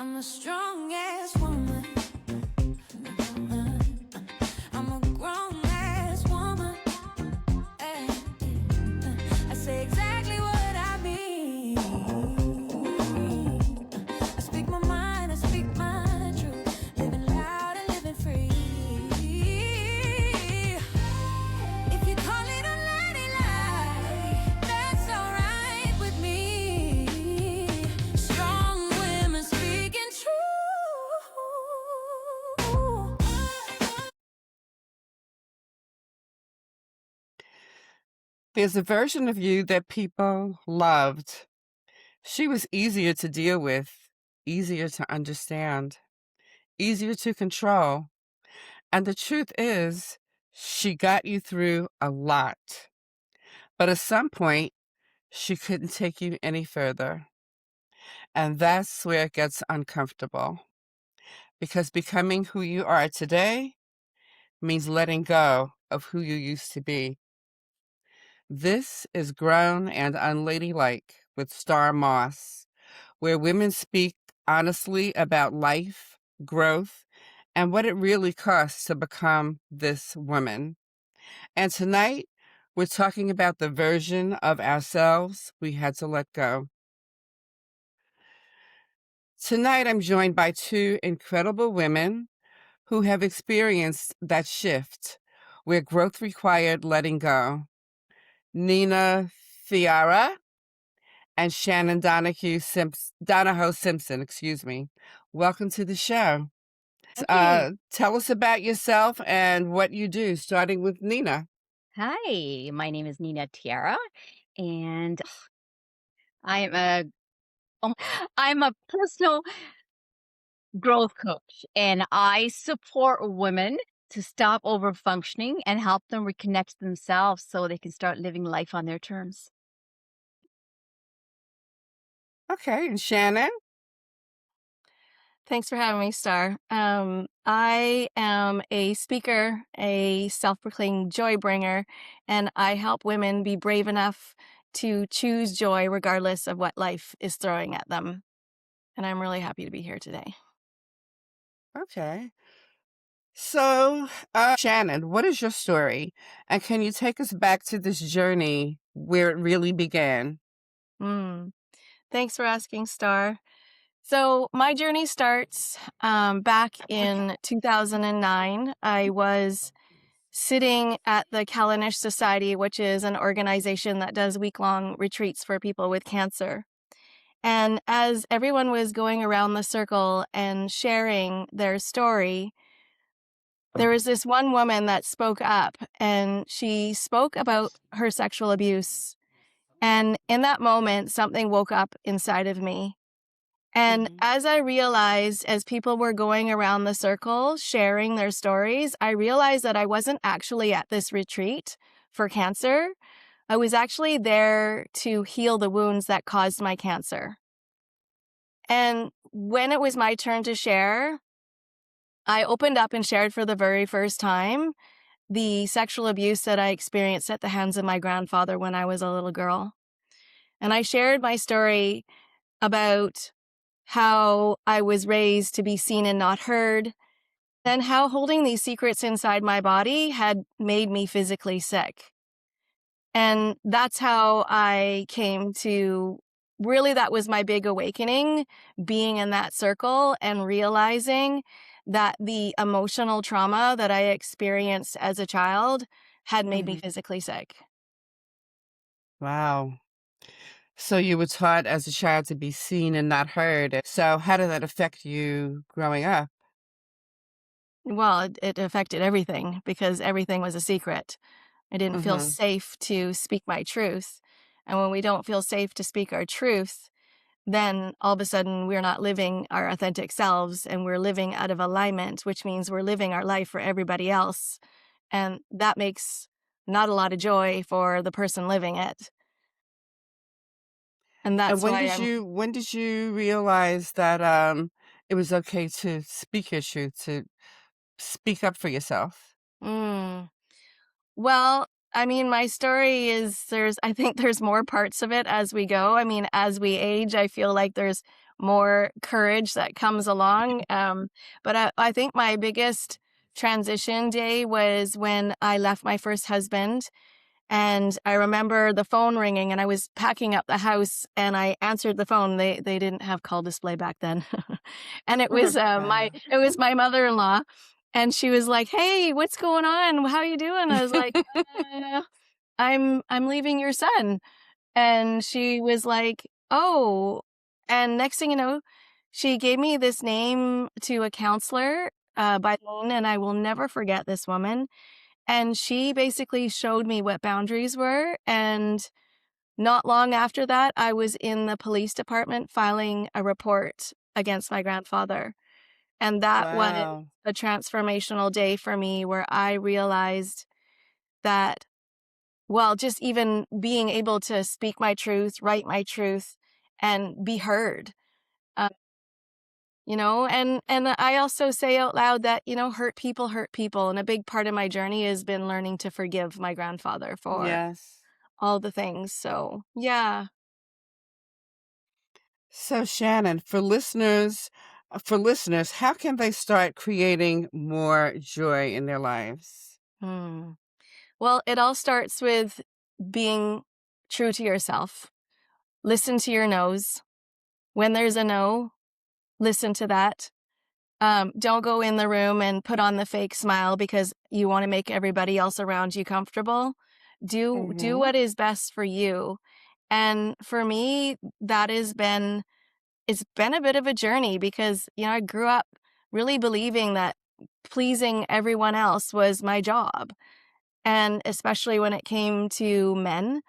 I'm a strong ass woman. I'm a grown ass woman. I say exactly what I mean. I speak my mind, I speak my truth. Living loud and living free. If you call it unladylike, that's alright with me. Strong women speaking true. There's a version of you that people loved. She was easier to deal with, easier to understand, easier to control. And the truth is, she got you through a lot. But at some point, she couldn't take you any further. And that's where it gets uncomfortable. Because becoming who you are today means letting go of who you used to be. This is Grown and Unladylike with Star Moss, where women speak honestly about life, growth, and what it really costs to become this woman. And tonight, we're talking about the version of ourselves we had to let go. Tonight, I'm joined by two incredible women who have experienced that shift where growth required letting go. Nina Thiara and Shannon Donahoe Simpson, excuse me. Welcome to the show. Thank you. Tell us about yourself and what you do, starting with Nina. Hi, my name is Nina Tiara, and I'm a um, I'm a personal growth coach, and I support women to stop over functioning and help them reconnect to themselves so they can start living life on their terms. Okay, and Shannon? Thanks for having me, Star. I am a speaker, a self proclaimed joy bringer, and I help women be brave enough to choose joy regardless of what life is throwing at them. And I'm really happy to be here today. Okay. So, Shannon, what is your story? And can you take us back to this journey where it really began? Thanks for asking, Star. So, my journey starts back in 2009. I was sitting at the Callanish Society, which is an organization that does week-long retreats for people with cancer. And as everyone was going around the circle and sharing their story, there was this one woman that spoke up, and she spoke about her sexual abuse. And in that moment, something woke up inside of me. And as I realized, as people were going around the circle sharing their stories, I realized that I wasn't actually at this retreat for cancer. I was actually there to heal the wounds that caused my cancer. And when it was my turn to share, I opened up and shared for the very first time the sexual abuse that I experienced at the hands of my grandfather when I was a little girl. And I shared my story about how I was raised to be seen and not heard, and how holding these secrets inside my body had made me physically sick. And that's how I came to really, that was my big awakening, being in that circle and realizing that the emotional trauma that I experienced as a child had made me physically sick. Wow. So you were taught as a child to be seen and not heard. So how did that affect you growing up? Well, it affected everything because everything was a secret. I didn't feel Mm-hmm. safe to speak my truth. And when we don't feel safe to speak our truth, then all of a sudden we're not living our authentic selves and we're living out of alignment, which means we're living our life for everybody else. And that makes not a lot of joy for the person living it. And And that's when why did you realize that it was okay to speak your truth, to speak up for yourself? Mm. Well, I mean, my story is I think there's more parts of it as we go. I mean, as we age, I feel like there's more courage that comes along. But I think my biggest transition day was when I left my first husband. And I remember the phone ringing and I was packing up the house and I answered the phone. They didn't have call display back then. And it was Wow. my mother-in-law, and she was like, "Hey, what's going on? How you doing?" I was like, I'm leaving your son." And she was like, "Oh." And next thing you know, she gave me this name to a counselor by name, and I will never forget this woman. And she basically showed me what boundaries were. And not long after that, I was in the police department filing a report against my grandfather. And that was Wow. a transformational day for me where I realized that, well, just even being able to speak my truth, write my truth, and be heard. Uh, and I also say out loud that, hurt people, and a big part of my journey has been learning to forgive my grandfather for Yes. all the things. So, yeah. So Shannon, for listeners, how can they start creating more joy in their lives? Hmm. Well, it all starts with being true to yourself. Listen to your no's. When there's a no, listen to that. Don't go in the room and put on the fake smile because you want to make everybody else around you comfortable. Do Mhm. what is best for you. And for me, it's been a bit of a journey because, I grew up really believing that pleasing everyone else was my job, and especially when it came to men.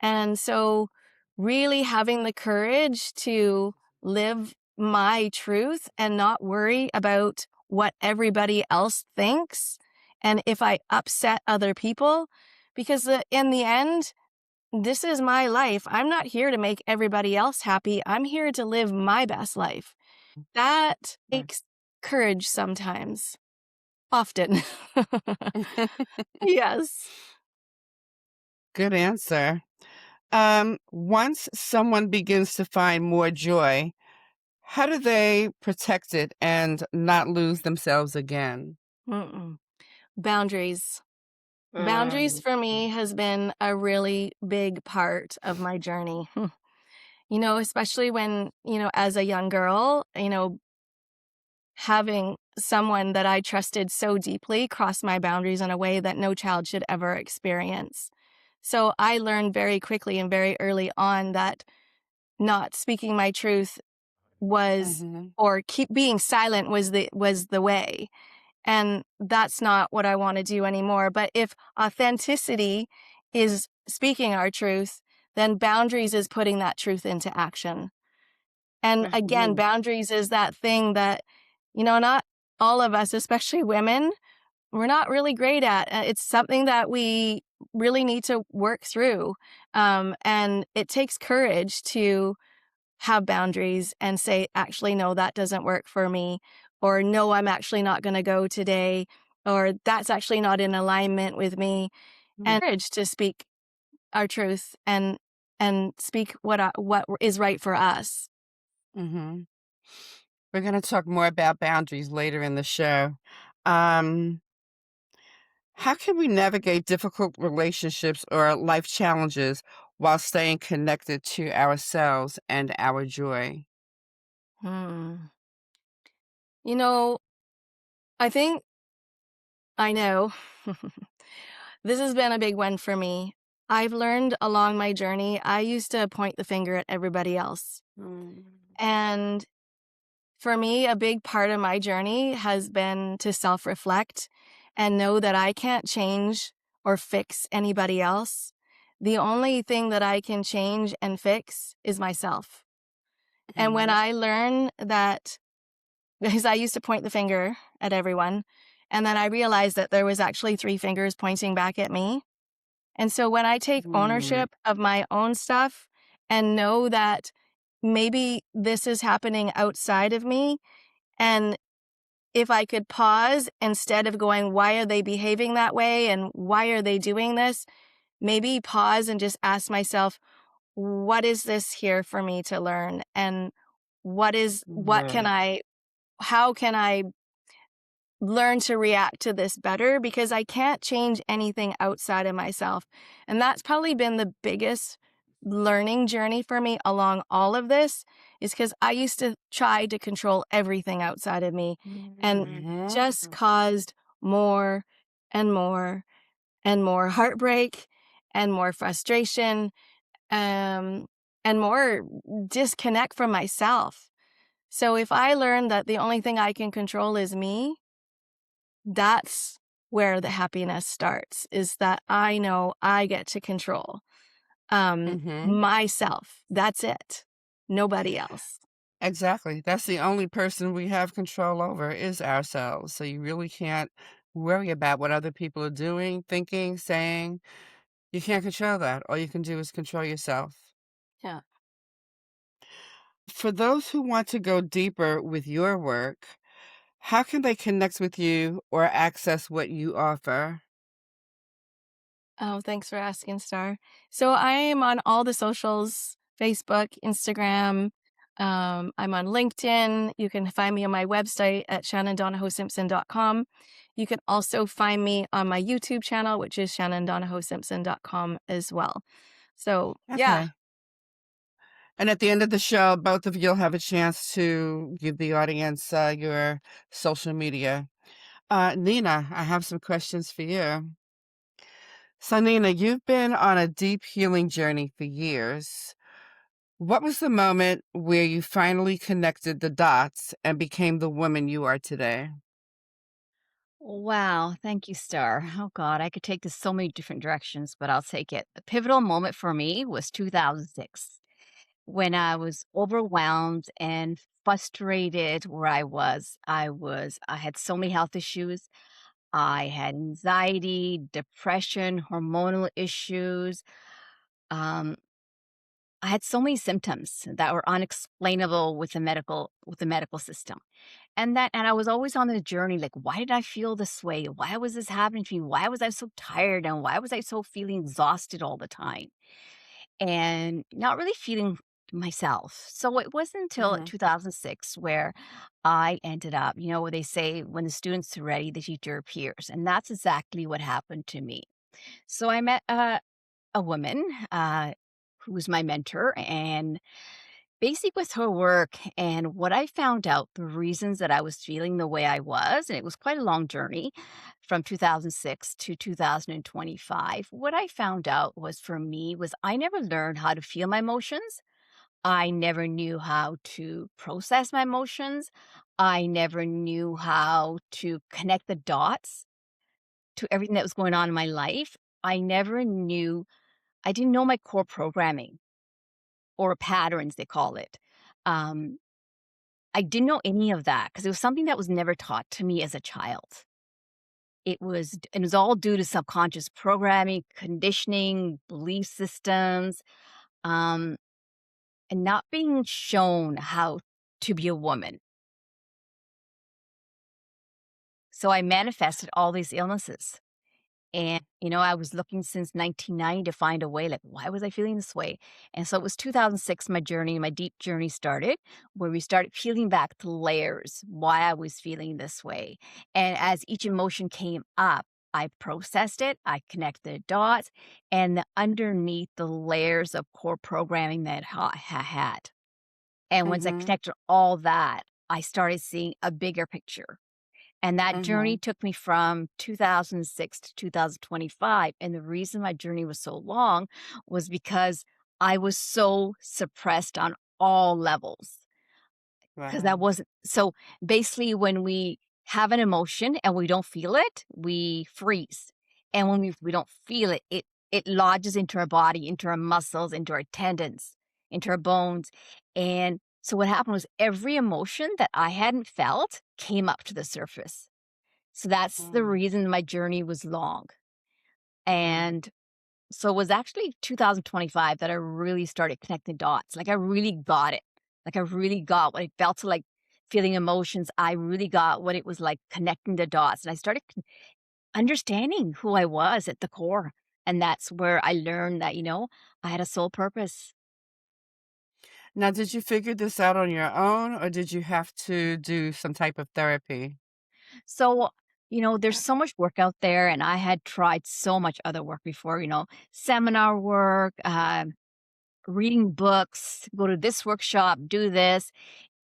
And so, really having the courage to live my truth and not worry about what everybody else thinks and if I upset other people, because in the end, this is my life. I'm not here to make everybody else happy. I'm here to live my best life. That takes courage sometimes, often. Yes. Good answer. Once someone begins to find more joy, how do they protect it and not lose themselves again? Mm-mm. Boundaries. Boundaries Mm. for me has been a really big part of my journey. Especially when, as a young girl, having someone that I trusted so deeply cross my boundaries in a way that no child should ever experience. So I learned very quickly and very early on that not speaking my truth was, Mhm. or keep being silent was the way. And that's not what I want to do anymore. But if authenticity is speaking our truth, then boundaries is putting that truth into action. And again, Mhm. boundaries is that thing that, not all of us, especially women, we're not really great at. It's something that we really need to work through. And it takes courage to have boundaries and say, actually, no, that doesn't work for me. Or no, I'm actually not going to go today. Or that's actually not in alignment with me. And courage to speak our truth and speak what is right for us. Mhm. We're going to talk more about boundaries later in the show. Um, how can we navigate difficult relationships or life challenges while staying connected to ourselves and our joy? Hmm. You know, I think I know this has been a big one for me. I've learned along my journey, I used to point the finger at everybody else. Mm. And for me, a big part of my journey has been to self reflect and know that I can't change or fix anybody else. The only thing that I can change and fix is myself. And when Mhm. I learn that, because I used to point the finger at everyone, and then I realized that there was actually three fingers pointing back at me. And so when I take Mm. ownership of my own stuff and know that maybe this is happening outside of me, and if I could pause instead of going, why are they behaving that way and why are they doing this? Maybe pause and just ask myself, what is this here for me to learn? And Right. how can I learn to react to this better? Because I can't change anything outside of myself. And that's probably been the biggest learning journey for me along all of this, is because I used to try to control everything outside of me and Mhm. just caused more and more and more heartbreak and more frustration, um, and more disconnect from myself. So if I learn that the only thing I can control is me, that's where the happiness starts, is that I know I get to control Mhm. myself. That's it. Nobody else. Exactly. That's the only person we have control over is ourselves. So you really can't worry about what other people are doing, thinking, saying. You can't control that. All you can do is control yourself. Yeah. For those who want to go deeper with your work, how can they connect with you or access what you offer? Oh, thanks for asking, Star. So I am on all the socials, Facebook, Instagram. I'm on LinkedIn. You can find me on my website at shannondonahosimpson.com. You can also find me on my YouTube channel, which is shannondonahosimpson.com as well. So yeah. Okay. And at the end of the show, both of you'll have a chance to give the audience your social media. Nina, I have some questions for you. So, Nina, you've been on a deep healing journey for years. What was the moment where you finally connected the dots and became the woman you are today? Wow, thank you, Star. Oh God, I could take this so many different directions, but I'll take it. The pivotal moment for me was 2006 when I was overwhelmed and frustrated where I was. I had so many health issues. I had anxiety, depression, hormonal issues. Um, I had so many symptoms that were unexplainable with the medical system. And I was always on the journey, like, why did I feel this way? Why was this happening to me? Why was I so tired? And why was I so feeling exhausted all the time? And not really feeling myself. So it wasn't until Hmm. 2006 where I ended up, where they say when the student's ready, the teacher appears. And that's exactly what happened to me. So I met a woman who was my mentor, and basic with her work and what I found out, the reasons that I was feeling the way I was, and it was quite a long journey from 2006 to 2025. What I found out was for me was I never learned how to feel my emotions. I never knew how to process my emotions. I never knew how to connect the dots to everything that was going on in my life. I didn't know my core programming or patterns, they call it. Um, I didn't know any of that because it was something that was never taught to me as a child. It was all due to subconscious programming, conditioning, belief systems, um, and not being shown how to be a woman. So I manifested all these illnesses. And, I was looking since 1990 to find a way, like, why was I feeling this way? And so it was 2006, my deep journey started, where we started peeling back the layers, why I was feeling this way. And as each emotion came up, I processed it, I connected the dots, and underneath the layers of core programming that I had. And once I Hmm. connected all that, I started seeing a bigger picture. And that journey Hmm. took me from 2006 to 2025, and the reason my journey was so long was because I was so suppressed on all levels. Because that Wow. wasn't so basically, when we have an emotion and we don't feel it, we freeze. And when we don't feel it, it lodges into our body, into our muscles, into our tendons, into our bones. And so what happened was every emotion that I hadn't felt came up to the surface. So that's the Mm. reason my journey was long. Mm. And so it was actually 2025 that I really started connecting dots. Like I really got it. Like I really got what it felt to like feeling emotions, I really got what it was like connecting the dots, and I started understanding who I was at the core. And that's where I learned that, I had a soul purpose. Now, did you figure this out on your own, or did you have to do some type of therapy? So, there's so much work out there, and I had tried so much other work before, seminar work, reading books, go to this workshop, do this.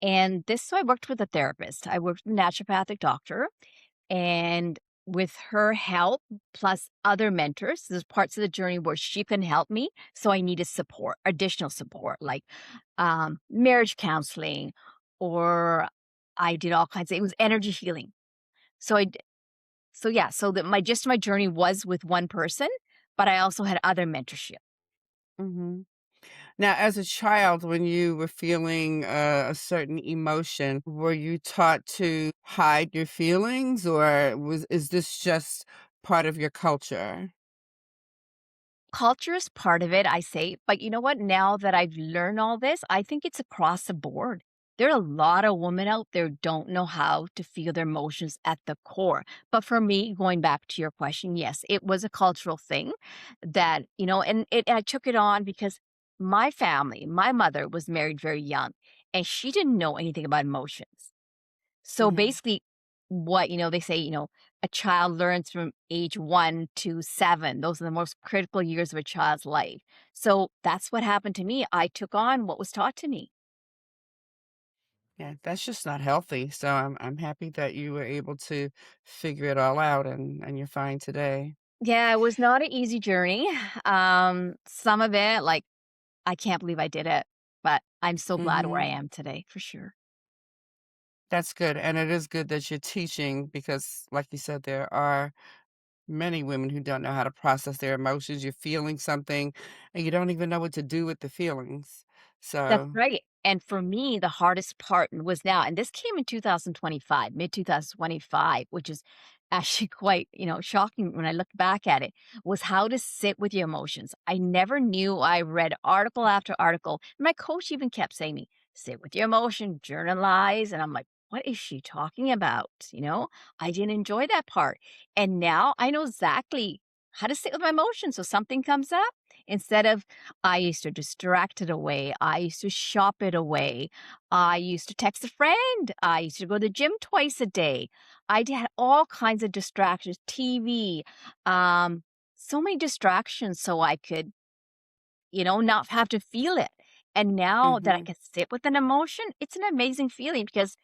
So I worked with a therapist. I worked with a naturopathic doctor. And with her help, plus other mentors, there's parts of the journey where she can help me. So I needed support, additional support, like marriage counseling, or I did all kinds of, it was energy healing. So so yeah, so that my journey was with one person, but I also had other mentorship. Mhm. Now, as a child, when you were feeling a certain emotion, were you taught to hide your feelings, or is this just part of your culture? Culture is part of it, I say, but you know what? Now that I've learned all this, I think it's across the board. There are a lot of women out there who don't know how to feel their emotions at the core. But for me, going back to your question, yes, it was a cultural thing that, I took it on because my family, my mother was married very young and she didn't know anything about emotions. So Mhm. basically, what, they say, a child learns from age 1 to 7. Those are the most critical years of a child's life. So that's what happened to me. I took on what was taught to me. Yeah, that's just not healthy. So I'm happy that you were able to figure it all out and you're fine today. Yeah, it was not an easy journey. Some of it, like, I can't believe I did it, but I'm so glad where I Mhm. am today for sure. That's good. And it is good that you're teaching because, like you said, there are many women who don't know how to process their emotions. You're feeling something and you don't even know what to do with the feelings. That's So, right. And for me, the hardest part was now, and this came in 2025, mid 2025, which is actually quite, shocking when I look back at it, was how to sit with your emotions. I never knew. I read article after article. My coach even kept saying to me, sit with your emotion, journalize. And I'm like, what is she talking about? I didn't enjoy that part. And now I know exactly how to sit with my emotions. So something comes up, instead of I used to distract it away. I used to shop it away. I used to text a friend. I used to go to the gym twice a day. Had all kinds of distractions, TV, um, so many distractions so I could, not have to feel it. And now that I mhm, can sit with an emotion, it's an amazing feeling because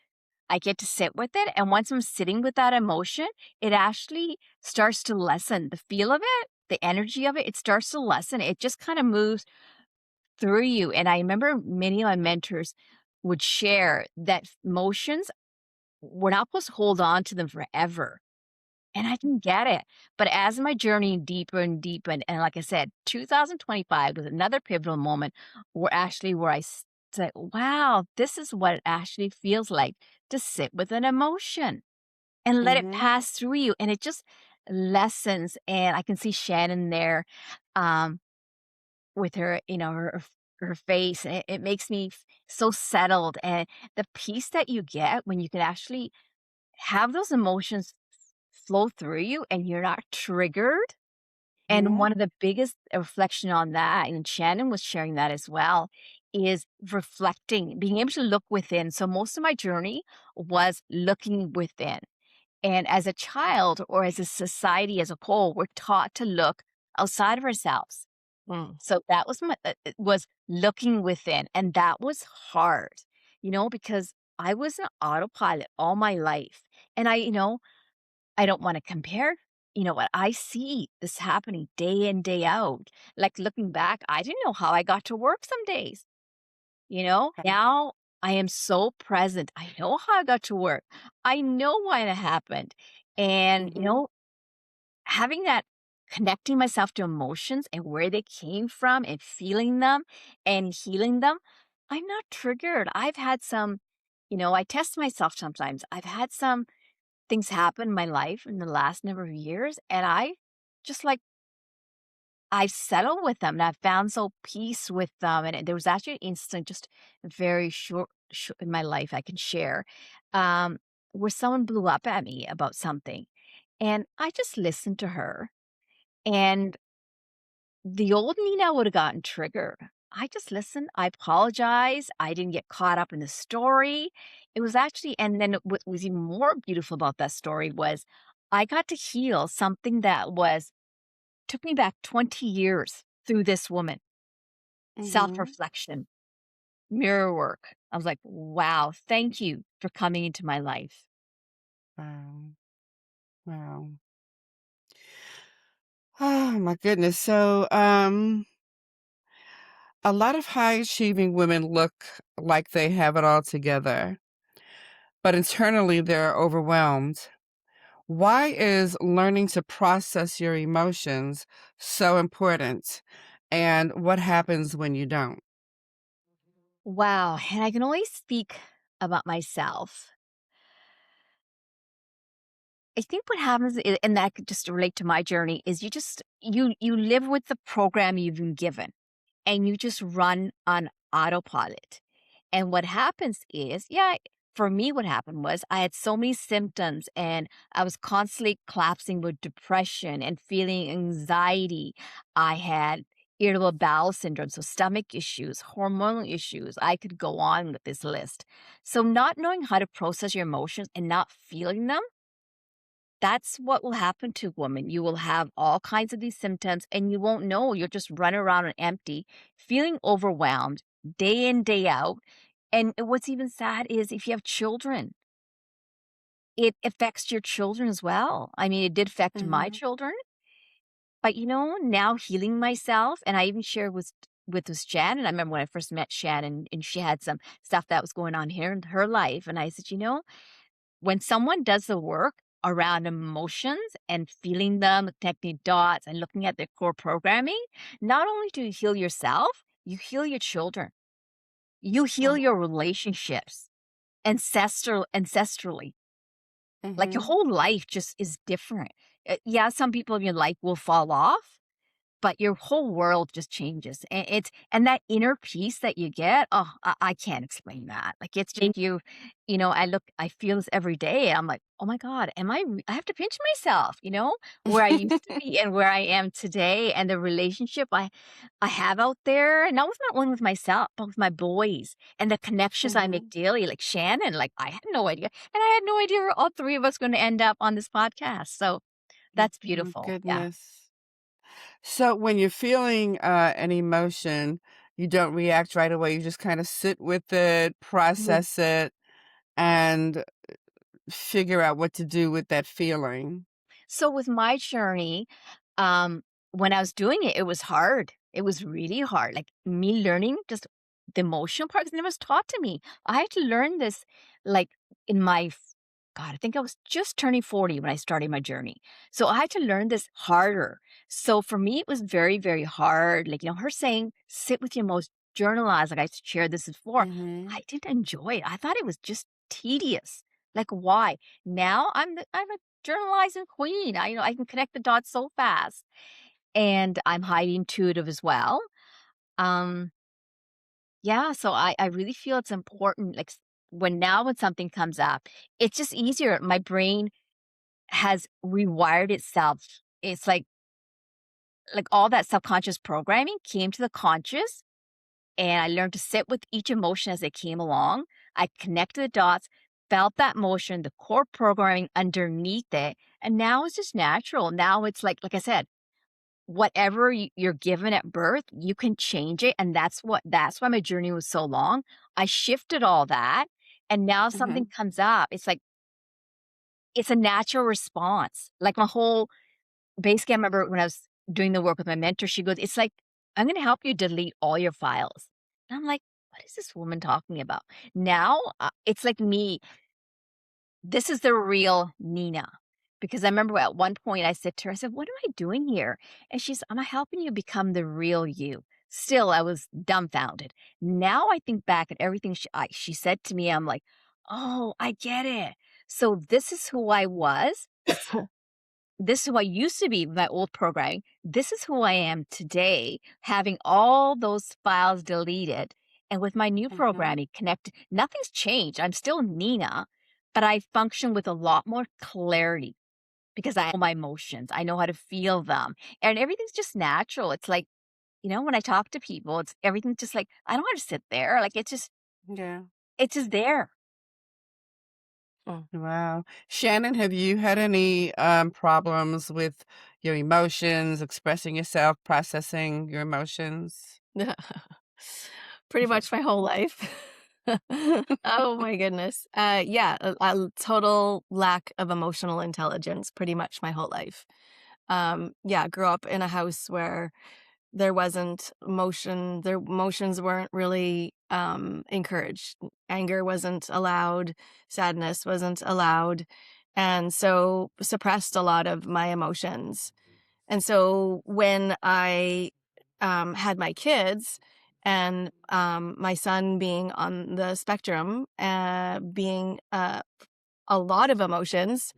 I get to sit with it. And once I'm sitting with that emotion, it actually starts to lessen the feel of it, the energy of it. It starts to lessen. It just kind of moves through you. And I remember many of my mentors would share that emotions, we're not supposed to hold on to them forever. And I didn't get it. But as my journey deeper and deeper, and like I said, 2025 was another pivotal moment where I said, wow, this is what it actually feels like to sit with an emotion and let it mhm, pass through you. And it just lessens. And I can see Shannon there. Um, with her, her face, and it makes me so settled, and the peace that you get when you can actually have those emotions flow through you and you're not triggered. And mhm, one of the biggest reflection on that, and Shannon was sharing that as well, is reflecting, being able to look within. So most of my journey was looking within. And as a child or as a society as a whole, we're taught to look outside of ourselves. Mm. So that was it was looking within, and that was hard, because I was an autopilot all my life. And I don't want to compare, what I see this happening day in, day out. Like looking back, I didn't know how I got to work some days, okay, Now I am so present. I know how I got to work. I know why it happened. And, mhm, having that, connecting myself to emotions and where they came from and feeling them and healing them, I'm not triggered. I've had some, I test myself sometimes. I've had some things happen in my life in the last number of years, and I just like, I've settled with them and I've found so peace with them. And there was actually an incident just very short. in my life I can share, um, where someone blew up at me about something, and I just listened to her, and the old Nina would have gotten triggered. I just listened. I apologized. I didn't get caught up in the story. It was actually, and then what was even more beautiful about that story was I got to heal something that took me back 20 years through this woman. Self Mhm. reflection, mirror work. I was like, wow, thank you for coming into my life. Wow. Wow. Oh my goodness. So, a lot of high achieving women look like they have it all together, but internally they're overwhelmed. Why is learning to process your emotions so important? And what happens when you don't? Wow. And I can only speak about myself. I think what happens, and that could just relate to my journey, is you live with the program you've been given, and you just run on autopilot. And what happens is, yeah, for me, what happened was I had so many symptoms, and I was constantly collapsing with depression and feeling anxiety. I had irritable bowel syndrome, so stomach issues, hormonal issues. I could go on with this list. So, not knowing how to process your emotions and not feeling them, that's what will happen to women. You will have all kinds of these symptoms and you won't know. You'll just run around on empty, feeling overwhelmed day in, day out. And what's even sad is if you have children, it affects your children as well. I mean, it did affect my Mhm. children, but now healing myself, and I even shared with this Shannon. I remember when I first met Shannon and she had some stuff that was going on here in her life. And I said, when someone does the work around emotions and feeling them, connecting dots and looking at their core programming, not only do you heal yourself, you heal your children. You heal Oh. your relationships ancestrally. Like your Mhm. whole life just is different. Yeah, some people in your life will fall off, but your whole world just changes. And that inner peace that you get, oh, I can't explain that. Like it's just I feel this every day. I'm like, oh my God, I have to pinch myself, where I used to be and where I am today and the relationship I have out there, not only with myself, but with my boys and the connections I make Mhm. daily, like Shannon, like I had no idea. And I had no idea where all three of us going to end up on this podcast. So that's My beautiful. Yeah. goodness. So when you're feeling an emotion, you don't react right away. You just kind of sit with it, process it, and figure out what to do with that feeling. So with my journey, um, when I was doing it, it was hard. It was really hard. Like me learning just the emotional part, 'cause it was taught to me. I had to learn this like in God, I think I was just turning 40 when I started my journey. So I had to learn this harder. So for me, it was very, very hard. Like, her saying, sit with your most journalize, like I shared this before. Mhm. I didn't enjoy it. I thought it was just tedious. Like, why? Now I'm a journalizing queen. I can connect the dots so fast. And I'm highly intuitive as well. Um, yeah, so I really feel it's important. Like when something comes up, it's just easier. My brain has rewired itself. It's like all that subconscious programming came to the conscious, and I learned to sit with each emotion as it came along. I connected the dots, felt that motion, the core programming underneath it, and now it's just natural. Now it's like I said, whatever you're given at birth, you can change it, and that's why my journey was so long. I shifted all that, and now something Mhm. comes up. It's like it's a natural response. Like my whole basically, I remember when I was doing the work with my mentor, she goes, "It's like, I'm gonna help you delete all your files." And I'm like, "What is this woman talking about?" Now, it's like me, this is the real Nina. Because I remember at one point I said to her, I said, "What am I doing here?" And she's, "I'm helping you become the real you." Still, I was dumbfounded. Now I think back at everything she said to me, I'm like, "Oh, I get it." So this is who I was. This is who I used to be with my old programming. This is who I am today, having all those files deleted. And with my new Mhm. programming, nothing's changed. I'm still Nina, but I function with a lot more clarity because I know my emotions. I know how to feel them. And everything's just natural. It's like, when I talk to people, everything's just like, I don't want to sit there. Like Yeah. it's just there. Mm. Wow. Shannon, have you had any problems with your emotions, expressing yourself, processing your emotions? Pretty much my whole life. Oh my goodness. Yeah, a total lack of emotional intelligence pretty much my whole life. Yeah, grew up in a house where their emotions weren't really encouraged. Anger wasn't allowed, sadness wasn't allowed, and so suppressed a lot of my emotions. And so when I had my kids, and my son being on the spectrum, being a lot of emotions,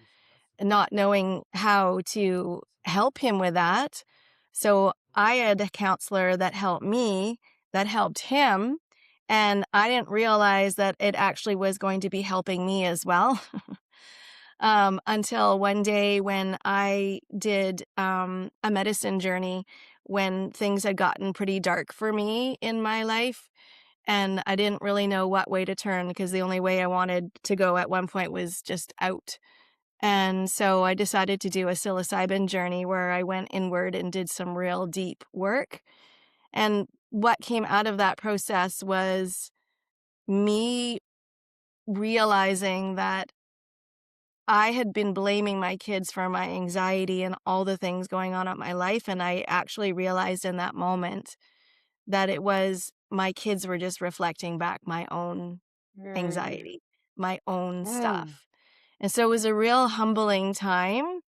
not knowing how to help him with that. So I had a counselor that helped me, that helped him. And I didn't realize that it actually was going to be helping me as well. Until one day when I did a medicine journey, when things had gotten pretty dark for me in my life. And I didn't really know what way to turn because the only way I wanted to go at one point was just out. And so I decided to do a psilocybin journey where I went inward and did some real deep work. And what came out of that process was me realizing that I had been blaming my kids for my anxiety and all the things going on in my life. And I actually realized in that moment that it was my kids were just reflecting back my own Mm. anxiety, my own Mm. stuff. And so it was a real humbling time.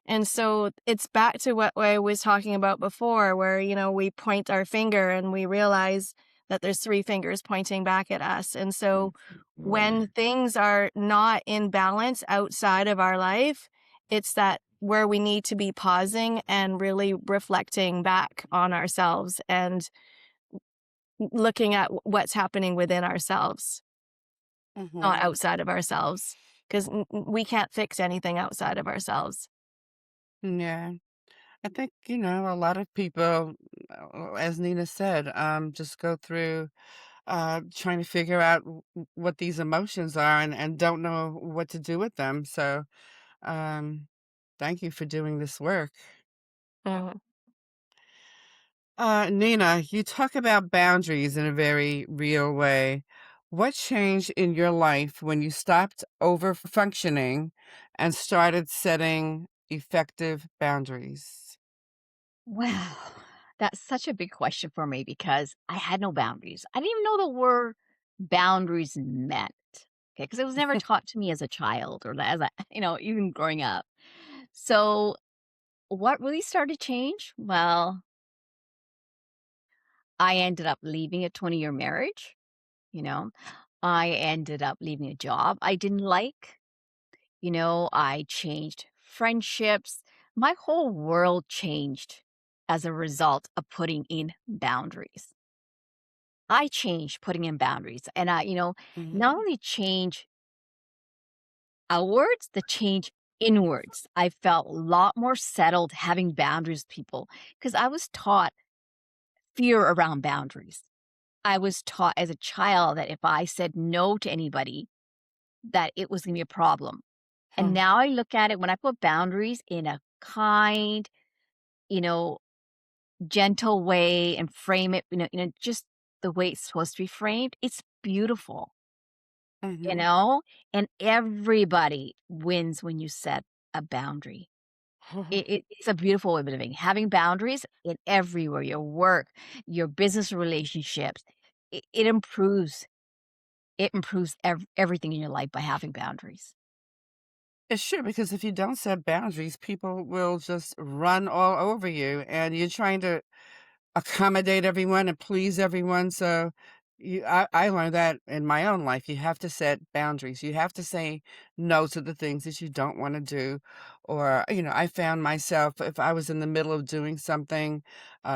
And so it's back to what I was talking about before, where, we point our finger and we realize that there's three fingers pointing back at us. And so when things are not in balance outside of our life, it's that where we need to be pausing and really reflecting back on ourselves and looking at what's happening within ourselves, not Mhm. outside of ourselves, because we can't fix anything outside of ourselves. Yeah. I think, a lot of people, as Nina said, just go through trying to figure out what these emotions are and don't know what to do with them. So, um, thank you for doing this work. Mhm. Nina, you talk about boundaries in a very real way. What changed in your life when you stopped over functioning and started setting effective boundaries? Wow. That's such a big question for me because I had no boundaries. I didn't even know the word boundaries meant. Okay. Because it was never taught to me as a child or as even growing up. So, what really started to change? Well, I ended up leaving a 20-year marriage. You know, I ended up leaving a job I didn't like. I changed friendships. My whole world changed as a result of putting in boundaries. I changed putting in boundaries. And not Mhm. only change outwards, the change inwards. I felt a lot more settled having boundaries with people because I was taught fear around boundaries. I was taught as a child that if I said no to anybody, that it was going to be a problem. And Hmm. now I look at it when I put boundaries in a kind, you know, gentle way and frame it, just the way it's supposed to be framed, it's beautiful, you Mhm. know? And everybody wins when you set a boundary. It's a beautiful way of living. Having boundaries in everywhere, your work, your business relationships, it improves. It improves everything in your life by having boundaries. It's true because if you don't set boundaries, people will just run all over you, and you're trying to accommodate everyone and please everyone. So I learned that in my own life. You have to set boundaries. You have to say no to the things that you don't want to do. Or, I found myself, if I was in the middle of doing something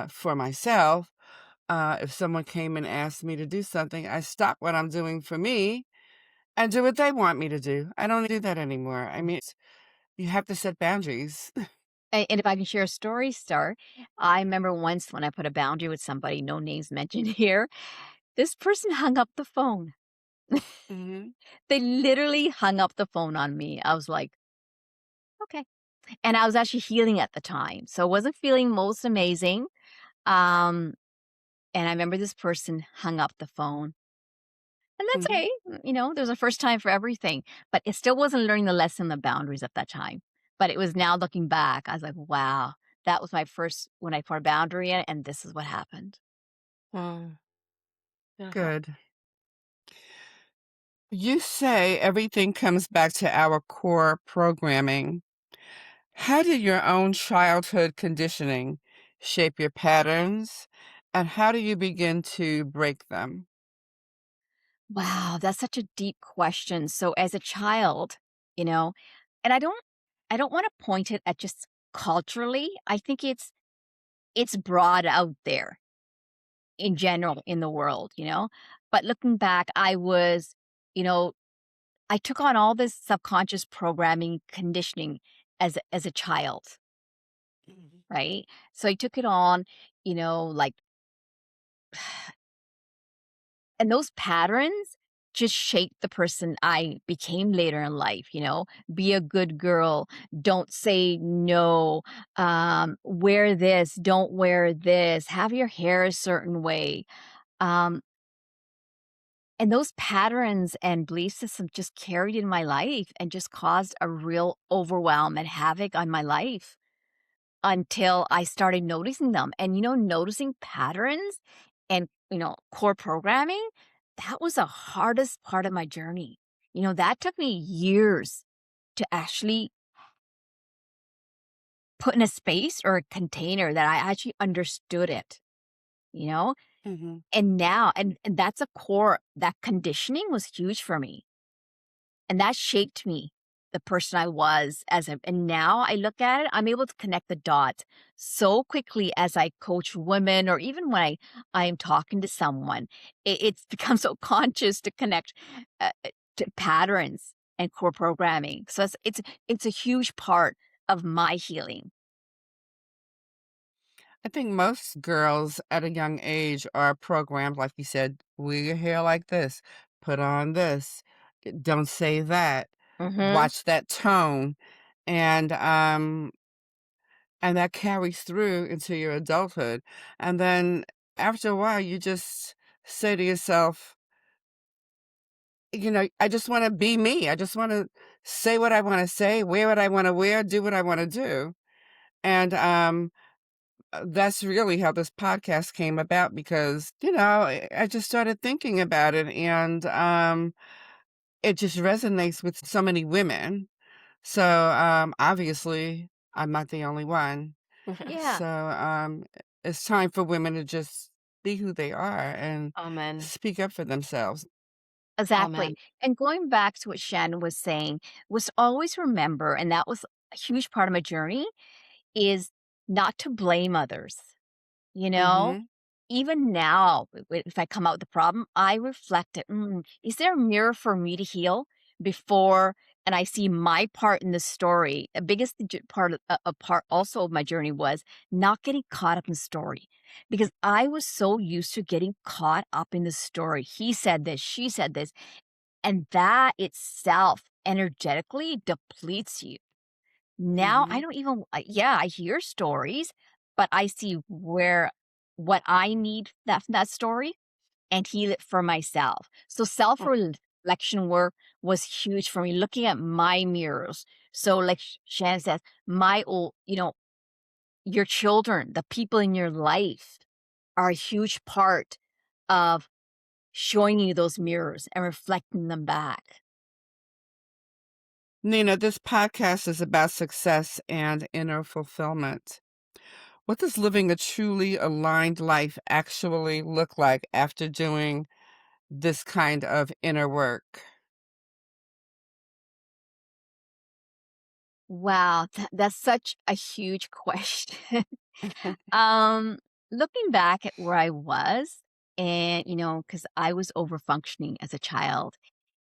for myself, If someone came and asked me to do something, I stop what I'm doing for me and do what they want me to do. I don't do that anymore. I mean, you have to set boundaries. And if I can share a story, Star, I remember once when I put a boundary with somebody, no names mentioned here, this person hung up the phone. Mhm. They literally hung up the phone on me. I was like, okay. And I was actually healing at the time. So I wasn't feeling most amazing. Um, and I remember this person hung up the phone. And that's Mhm. okay. There's a first time for everything. But it still wasn't learning the lesson of boundaries at that time. But it was now looking back, I was like, wow, that was my first when I put a boundary in, and this is what happened. Mm. Uh-huh. Good. You say everything comes back to our core programming. How did your own childhood conditioning shape your patterns, and how do you begin to break them? Wow, that's such a deep question. So as a child, you know, and I don't want to point it at just culturally. I think it's broad out there in general in the world. But looking back, you know, I took on all this subconscious programming conditioning as a child, Mhm. right? So I took it on, like and those patterns just shaped the person I became later in life. Be a good girl, don't say no, wear this, don't wear this, have your hair a certain way. Um, and those patterns and belief systems just carried in my life and just caused a real overwhelm and havoc on my life until I started noticing them. And, noticing patterns and, core programming, that was the hardest part of my journey. That took me years to actually put in a space or a container that I actually understood it, you know? Mhm. And now, and that's a core, that conditioning was huge for me. And that shaped me, the person I was and now I look at it, I'm able to connect the dots so quickly as I coach women or even when I am talking to someone. It's become so conscious to connect to patterns and core programming. So it's a huge part of my healing. I think most girls at a young age are programmed, like you said, wear your hair like this, put on this, don't say that, Mhm. watch that tone, and that carries through into your adulthood. And then after a while, you just say to yourself, I just want to be me. I just want to say what I want to say, wear what I want to wear, do what I want to do. And that's really how this podcast came about because, I just started thinking about it and it just resonates with so many women. So obviously, I'm not the only one. Yeah, So it's time for women to just be who they are and Amen. speak up for themselves. exactly. Amen. And going back to what Shannon was saying, was to always remember, and that was a huge part of my journey, is not to blame others. You know, Mm-hmm. even now, if I come out with a problem, I reflect it. Is there a mirror for me to heal before? And I see my part in the story. The biggest part, a part also of my journey was not getting caught up in the story because I was so used to getting caught up in the story. He said this, she said this, and that itself energetically depletes you. Now Mm-hmm. I don't even yeah, I hear stories, but I see where what I need that from that story and heal it for myself. So self-reflection work was huge for me, looking at my mirrors. So like Shannon says, my old, your children, the people in your life are a huge part of showing you those mirrors and reflecting them back. Nina, this podcast is about success and inner fulfillment. What does living a truly aligned life actually look like after doing this kind of inner work? Wow, that's such a huge question. um looking back at where I was, and because I was over functioning as a child,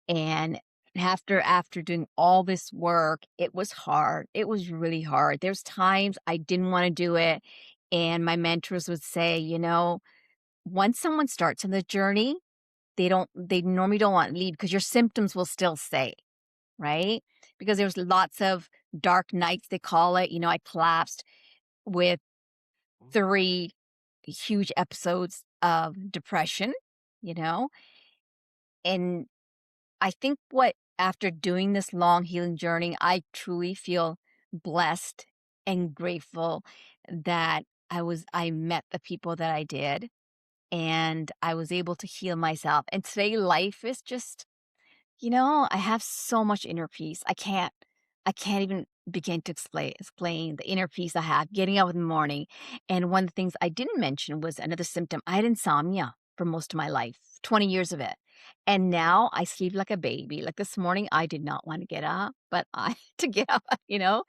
and after doing all this work, it was hard. It was really hard. There's times I didn't want to do it, and my mentors would say, once someone starts on the journey, they normally don't want to leave because your symptoms will still stay, right? Because there's lots of dark nights, they call it. I collapsed with 3 huge episodes of depression, you know? And I think what after doing this long healing journey, I truly feel blessed and grateful that I met the people that I did, and I was able to heal myself. And today life is just, I have so much inner peace. I can't even begin to explain the inner peace I have getting up in the morning. And one of the things I didn't mention was another symptom. I had insomnia for most of my life, 20 years of it. And now I sleep like a baby. Like this morning, I did not want to get up, but I had to get up, you know?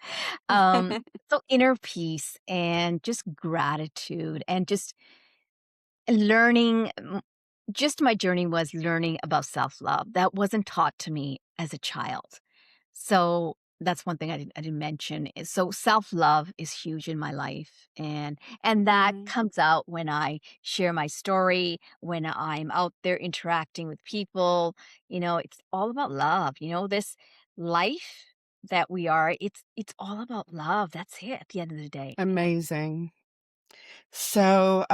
Um, so inner peace and just gratitude and just learning just my journey was learning about self-love. That wasn't taught to me as a child. So that's one thing I didn't mention is so self-love is huge in my life, and that Mhm. comes out when I share my story, when I'm out there interacting with people. It's all about love. This life that we are, it's all about love. That's it at the end of the day. Amazing. So,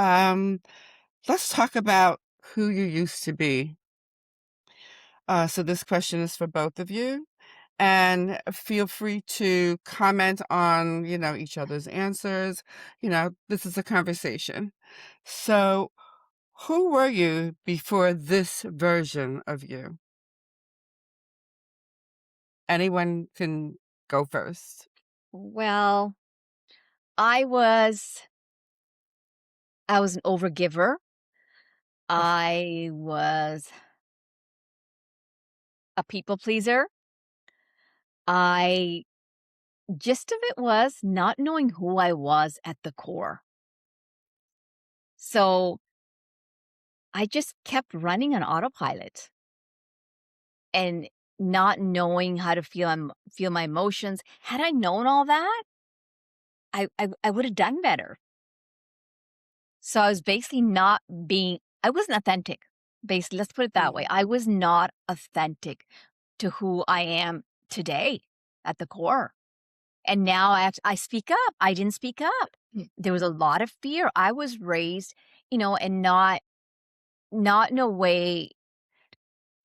let's talk about who you used to be. So this question is for both of you, and feel free to comment on, each other's answers. This is a conversation. So, who were you before this version of you? Anyone can go first. Well, I was I was an overgiver. I was a people pleaser. I Gist of it was not knowing who I was at the core. So I just kept running on autopilot and not knowing how to feel my emotions. Had I known all that, I would have done better. So I was basically not being I wasn't authentic. Basically, let's put it that way. Mhm. I was not authentic to who I am today at the core. And now I speak up. I didn't speak up. There was a lot of fear. I was raised, and not in a way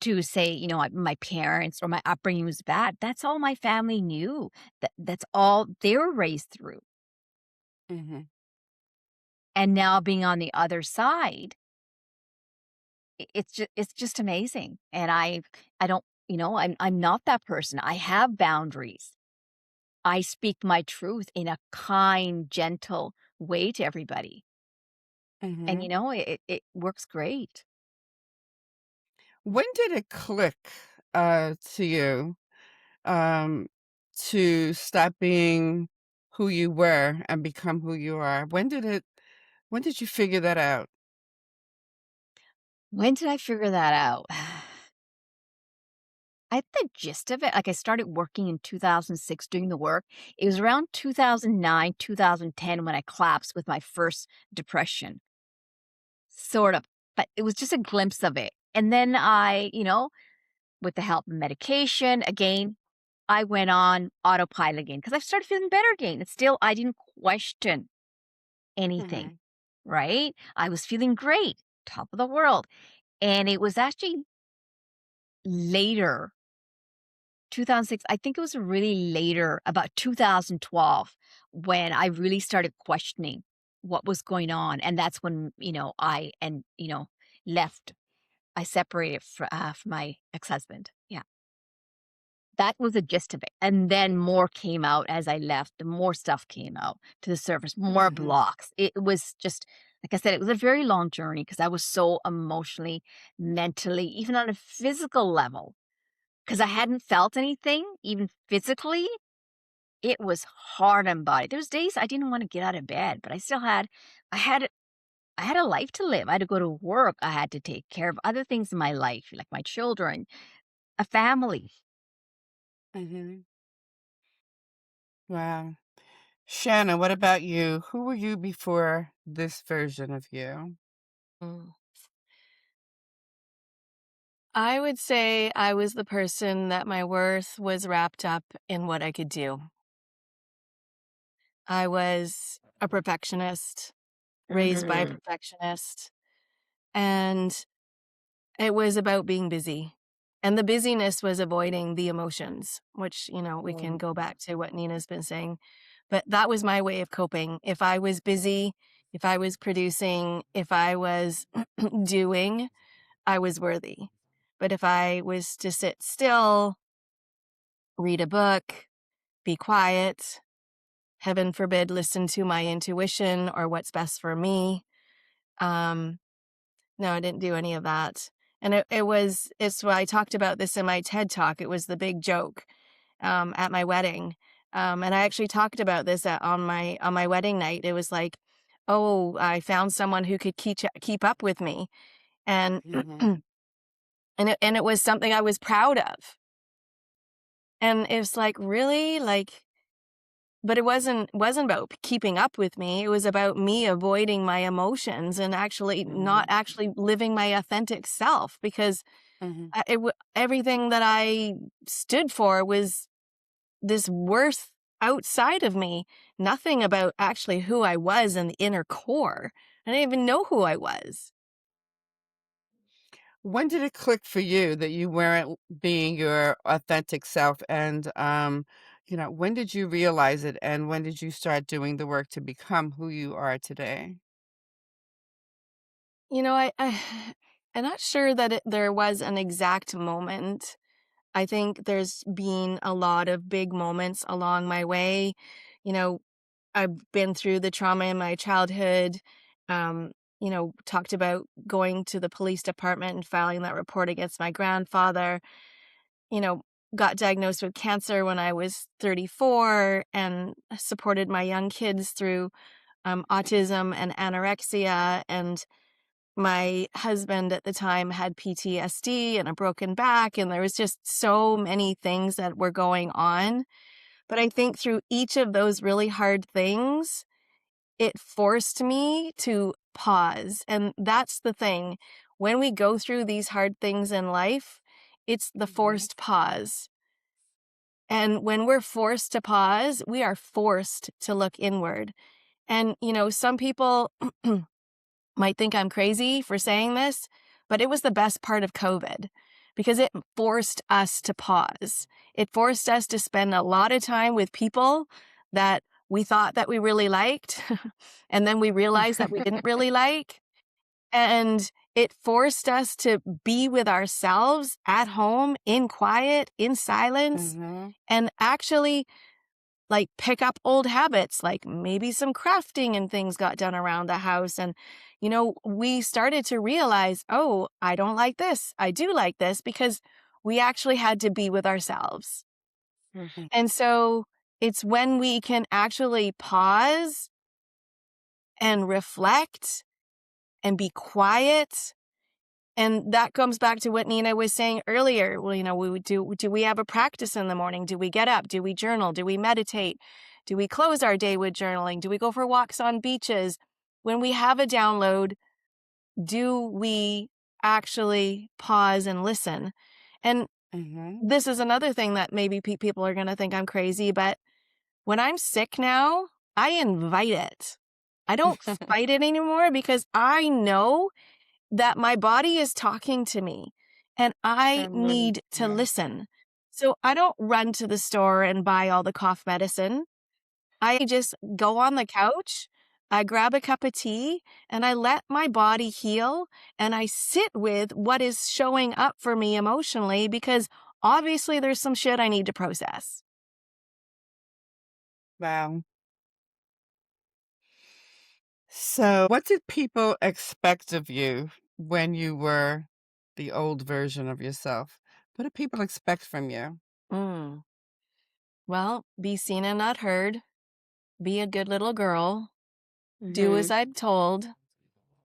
to say, my parents or my upbringing was bad. That's all my family knew. That's all they were raised through. Mhm. And now being on the other side, it's just amazing. And I don't, I'm not that person. I have boundaries. I speak my truth in a kind, gentle way to everybody. And, Mhm. it works great. When did it click to you um, to stop being who you were and become who you are? When did you figure that out? When did I figure that out? I had the gist of it. Like I started working in 2006 doing the work. It was around 2009, 2010 when I collapsed with my first depression, sort of. But it was just a glimpse of it. And then with the help of medication, again, I went on autopilot again because I started feeling better again. It's still, I didn't question anything, Mhm. right? I was feeling great, top of the world. And it was actually later, 2006, I think it was really later, about 2012, when I really started questioning what was going on. And that's when, left. I separated from my ex husband. Yeah. That was the gist of it. And then more came out as I left. The more stuff came out to the surface, more Mhm. blocks. It was just, like I said, it was a very long journey because I was so emotionally, mentally, even on a physical level, because I hadn't felt anything, even physically. It was hard on body. There was days I didn't want to get out of bed, but I had I had a life to live. I had to go to work. I had to take care of other things in my life, like my children, a family. Mhm. Wow. Shannon, what about you? Who were you before this version of you? Mm. I would say I was the person that my worth was wrapped up in what I could do. I was a perfectionist, raised by a Mhm. perfectionist, and it was about being busy. And the busyness was avoiding the emotions, which, we can Mhm. go back to what Nina's been saying. But that was my way of coping. If I was busy, if I was producing, if I was doing, I was worthy. But if I was to sit still, read a book, be quiet, heaven forbid, listen to my intuition or what's best for me, um, no, I didn't do any of that. And it's why I talked about this in my TED talk. It was the big joke at my wedding. And I actually talked about this on my wedding night. It was like, oh, I found someone who could keep up with me. And Mhm. and it was something I was proud of. And it's like, really? Like, but it wasn't about keeping up with me. It was about me avoiding my emotions and actually not Mhm. actually living my authentic self because Mhm. everything that I stood for was this worth outside of me, nothing about actually who I was in the inner core. I didn't even know who I was. When did it click for you that you weren't being your authentic self? And, when did you realize it? And when did you start doing the work to become who you are today? I I'm not sure that there was an exact moment. I think there's been a lot of big moments along my way. You know, I've been through the trauma in my childhood. Talked about going to the police department and filing that report against my grandfather. You know, got diagnosed with cancer when I was 34 and supported my young kids through autism and anorexia. And my husband at the time had PTSD and a broken back, and there was just so many things that were going on. But I think through each of those really hard things, it forced me to pause. And that's the thing. When we go through these hard things in life, it's the Mhm. forced pause. And when we're forced to pause, we are forced to look inward. And, some people might think I'm crazy for saying this, but it was the best part of COVID because it forced us to pause. It forced us to spend a lot of time with people that we thought that we really liked, and then we realized that we didn't really like. And it forced us to be with ourselves at home in quiet, in silence, Mhm. and actually like pick up old habits, like maybe some crafting and things got done around the house. And, we started to realize, oh, I don't like this. I do like this because we actually had to be with ourselves. Mhm. And so it's when we can actually pause and reflect and be quiet. And that comes back to what Nina was saying earlier. Well, we would do we have a practice in the morning? Do we get up? Do we journal? Do we meditate? Do we close our day with journaling? Do we go for walks on beaches? When we have a download, do we actually pause and listen? And Mhm. this is another thing that maybe people are going to think I'm crazy, but when I'm sick now, I invite it. I don't fight it anymore because I know that my body is talking to me and I I'm really need to yeah. listen. So I don't run to the store and buy all the cough medicine. I just go on the couch, I grab a cup of tea, and I let my body heal and I sit with what is showing up for me emotionally because obviously there's some shit I need to process. Wow. So, what did people expect of you when you were the old version of yourself? What do people expect from you? Mm. Well, be seen and not heard, be a good little girl, do as Mhm. I'm told,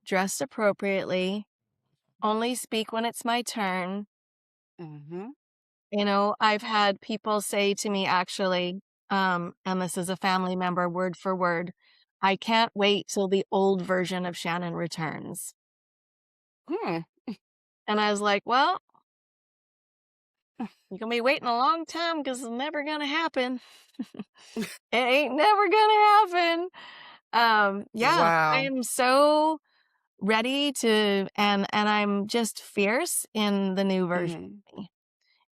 dress appropriately, only speak when it's my turn. Mm-hmm. I've had people say to me actually, and this is a family member word for word, I can't wait till the old version of Shannon returns. Hmm. And I was like, well, you're gonna be waiting a long time because it's never gonna happen. It ain't never gonna happen. Yeah, I Wow. am so ready to, and I'm just fierce in the new version Mm-hmm. of me.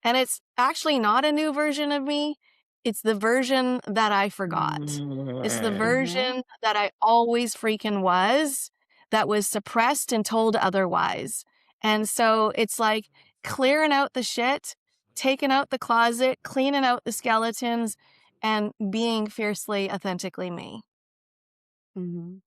And it's actually not a new version of me. It's the version that I forgot. It's the Mm-hmm. version that I always freaking was, that was suppressed and told otherwise. And so it's like clearing out the shit, taking out the closet, cleaning out the skeletons, and being fiercely, authentically me. Mm-hmm.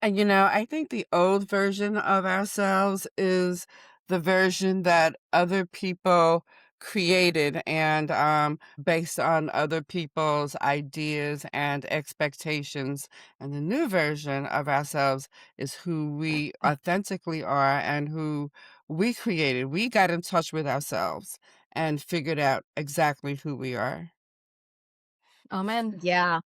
And I think the old version of ourselves is the version that other people created and based on other people's ideas and expectations. And the new version of ourselves is who we authentically are and who we created. We got in touch with ourselves and figured out exactly who we are. Amen. Yeah.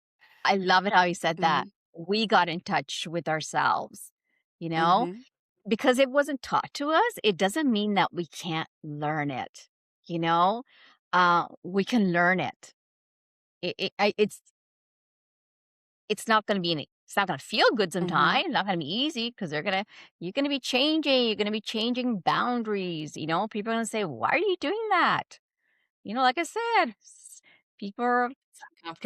I love it how you said that. Hmm. We got in touch with ourselves, you know? Hmm. Because it wasn't taught to us, it doesn't mean that we can't learn it, you know? We can learn it. It's not gonna be it's not gonna feel good Hmm. sometimes, not gonna be easy because you're gonna be changing, you're gonna be changing boundaries, People are gonna say, "Why are you doing that?" Like I said, people are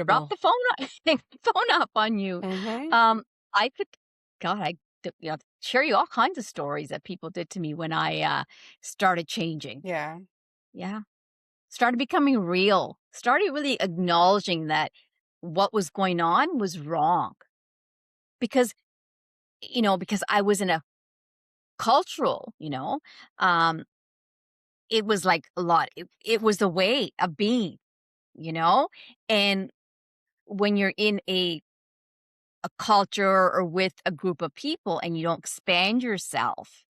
drop Comfortable. the phone hang the phone up on you. Hmm. I could God, share you all kinds of stories that people did to me when I, started changing. Yeah. Yeah. Started becoming real, started really acknowledging that what was going on was wrong because, because I was in a cultural, um, it was like a lot. It was the way of being, you know? And when you're in a culture or with a group of people and you don't expand yourself,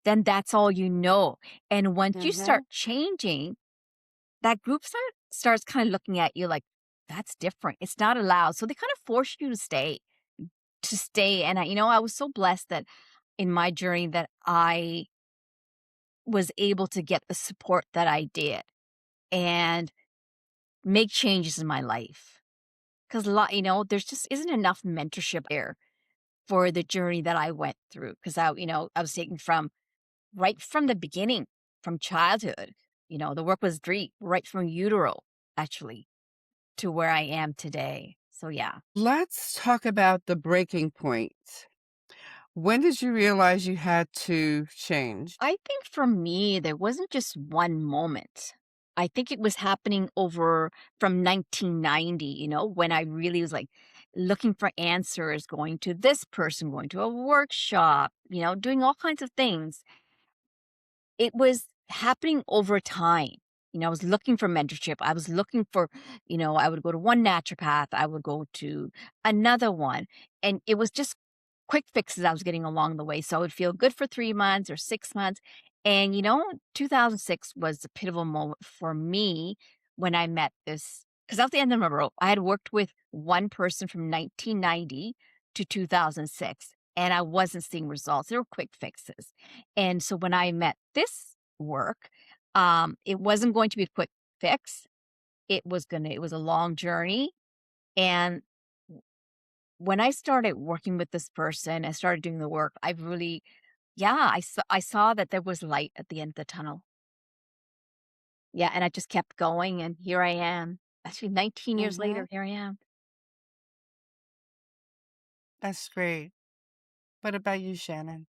then that's all you know. And once you start Hmm. changing, that group starts kind of looking at you like, that's different. It's not allowed. So they kind of force you to stay. And I was so blessed that in my journey that I was able to get the support that I did and make changes in my life. Because a lot, there's just isn't enough mentorship there for the journey that I went through. Because I was taken from right from the beginning, from childhood. The work was deep, right from utero, actually, to where I am today. So yeah. Let's talk about the breaking point. When did you realize you had to change? I think for me, there wasn't just one moment. I think it was happening over from 1990, when I really was like looking for answers, going to this person, going to a workshop, doing all kinds of things. It was happening over time. I was looking for mentorship. I was looking for, I would go to one naturopath, I would go to another one. And it was just quick fixes I was getting along the way. So I would feel good for 3 months or 6 months. And, 2006 was a pivotal moment for me when I met this, because at the end of my rope, I had worked with one person from 1990 to 2006, and I wasn't seeing results. They were quick fixes. And so when I met this work, it wasn't going to be a quick fix. It was a long journey. And when I started working with this person and started doing the work, I really, yeah, I saw that there was light at the end of the tunnel. Yeah. And I just kept going. And here I am. Actually, 19 years Hmm. later, here I am. That's great. What about you, Shannon?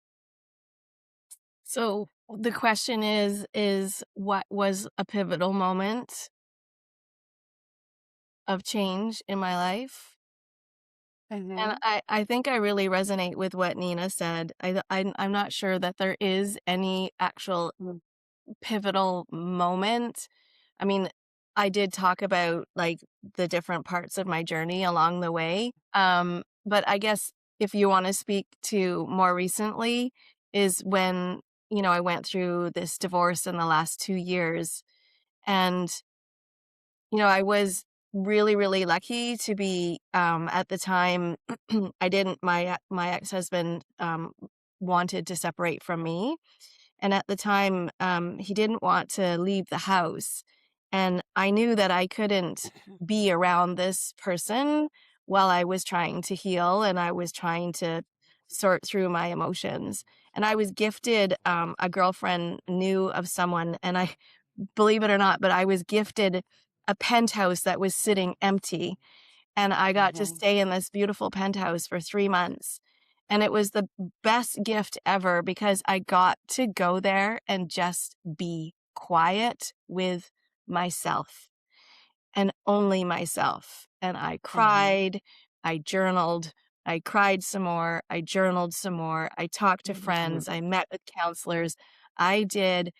So the question is what was a pivotal moment of change in my life? And Hmm. I think I really resonate with what Nina said. I'm not sure that there is any actual pivotal moment. I mean, I did talk about like the different parts of my journey along the way. But I guess if you want to speak to more recently, is when, I went through this divorce in the last 2 years. And, I was really, really lucky to be, at the time, I didn't, my ex-husband, wanted to separate from me. And at the time, he didn't want to leave the house. And I knew that I couldn't be around this person while I was trying to heal and I was trying to sort through my emotions. And I was gifted, a girlfriend knew of someone, and I, believe it or not, but I was gifted a penthouse that was sitting empty. And I got to Mhm. stay in this beautiful penthouse for 3 months. And it was the best gift ever because I got to go there and just be quiet with myself and only myself. And I Mhm. cried, I journaled, I cried some more, I journaled some more, I talked to friends, I met with counselors. I did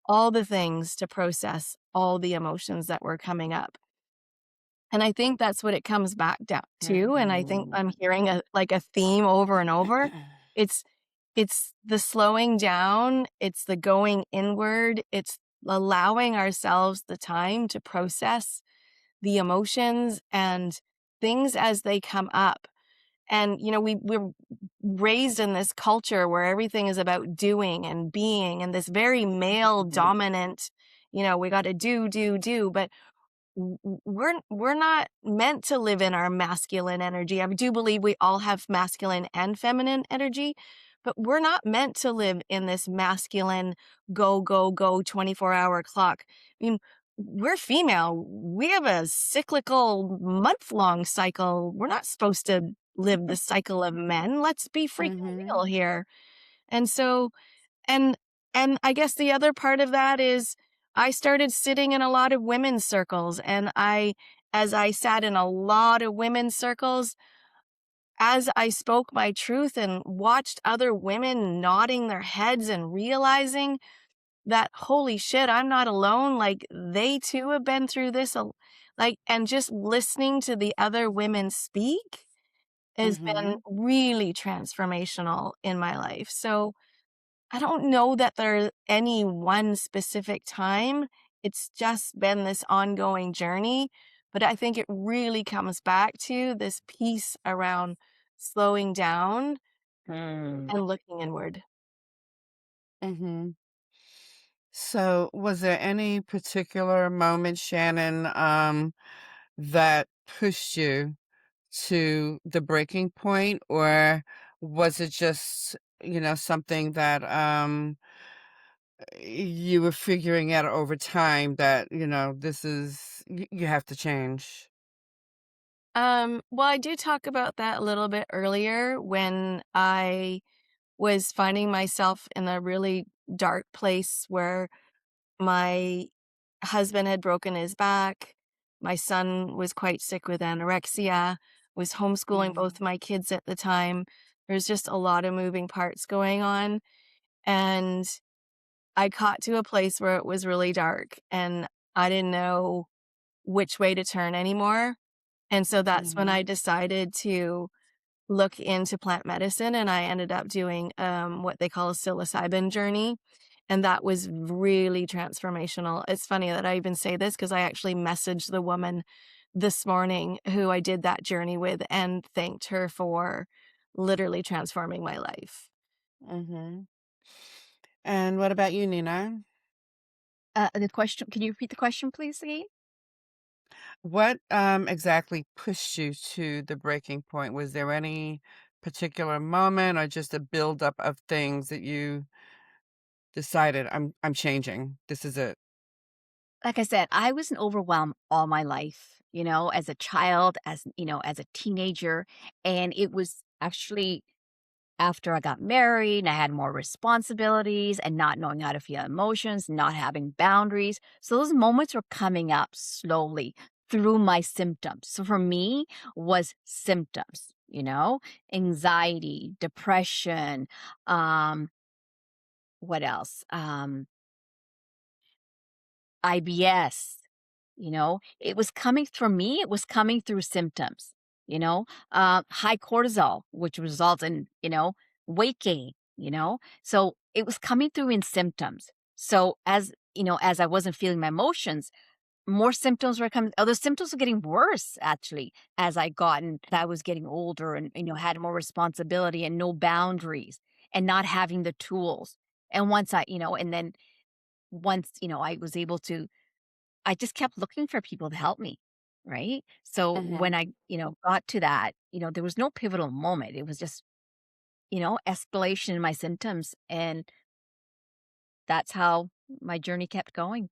all the things to process all the emotions that were coming up. And I think that's what it comes back down to, and I think Mhm. I'm hearing a theme over and over. It's it's the slowing down, it's the going inward, it's allowing ourselves the time to process the emotions and things as they come up. And, we're raised in this culture where everything is about doing and being and this very male dominant, we gotta do, but we're not meant to live in our masculine energy. I do believe we all have masculine and feminine energy, but we're not meant to live in this masculine go 24-hour clock. I mean, we're female. We have a cyclical month-long cycle. We're not supposed to live the cycle of men. Let's be freaking Mhm. real here. And so and and I guess the other part of that is I started sitting in a lot of women's circles, and as I sat in a lot of women's circles, as I spoke my truth and watched other women nodding their heads and realizing that, holy shit, I'm not alone. Like, they too have been through this. And just listening to the other women speak has been Mhm. really transformational in my life. So, I don't know that there's any one specific time. It's just been this ongoing journey, but I think it really comes back to this piece around slowing down Mm. and looking inward. Mhm. So, was there any particular moment, Shannon, that pushed you to the breaking point, or was it just, something that you were figuring out over time that, this is you have to change? Well, I do talk about that a little bit earlier when I was finding myself in a really dark place where my husband had broken his back. My son was quite sick with anorexia, was homeschooling both Mhm. my kids at the time. There's just a lot of moving parts going on. And I got to a place where it was really dark and I didn't know which way to turn anymore. And so that's when I Mhm. decided to look into plant medicine, and I ended up doing what they call a psilocybin journey. And that was really transformational. It's funny that I even say this because I actually messaged the woman this morning who I did that journey with and thanked her for literally transforming my life. Mhm. And what about you, Nina? The question, can you repeat the question, please, again? What exactly pushed you to the breaking point? Was there any particular moment or just a buildup of things that you decided I'm changing. This is it. Like I said, I was an overwhelmed all my life, as a child, as a teenager. And it was actually after I got married and I had more responsibilities and not knowing how to feel emotions, not having boundaries. So those moments were coming up slowly through my symptoms. So for me was symptoms, anxiety, depression, um, what else? IBS, it was coming for me, it was coming through symptoms. high cortisol, which results in, weight gain, So it was coming through in symptoms. So as I wasn't feeling my emotions, more symptoms were coming. Other symptoms were getting worse actually as I was getting older and, had more responsibility and no boundaries and not having the tools. And and then once, I was able to, I just kept looking for people to help me. Right. So Mm-hmm. when I, got to that, there was no pivotal moment. It was just, escalation in my symptoms. And that's how my journey kept going.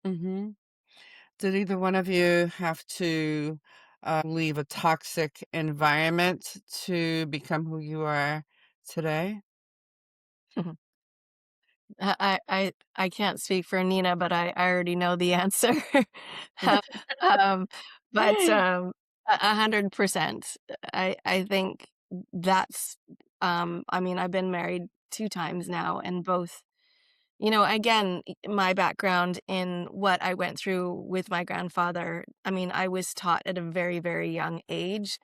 Mm-hmm. Did either one of you have to leave a toxic environment to become who you are today? I can't speak for Nina, but I already know the answer. Um, but, 100%. I think that's, I mean, I've been married 2 times now, and both again, my background in what I went through with my grandfather, I mean, I was taught at a very, very young age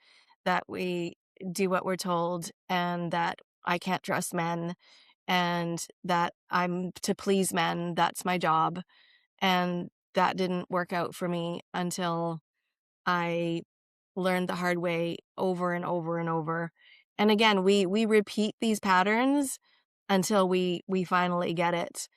that we do what we're told and that I can't trust men and that I'm to please men, that's my job, and that didn't work out for me until I learned the hard way over and over and over. And again, we repeat these patterns until we finally get it.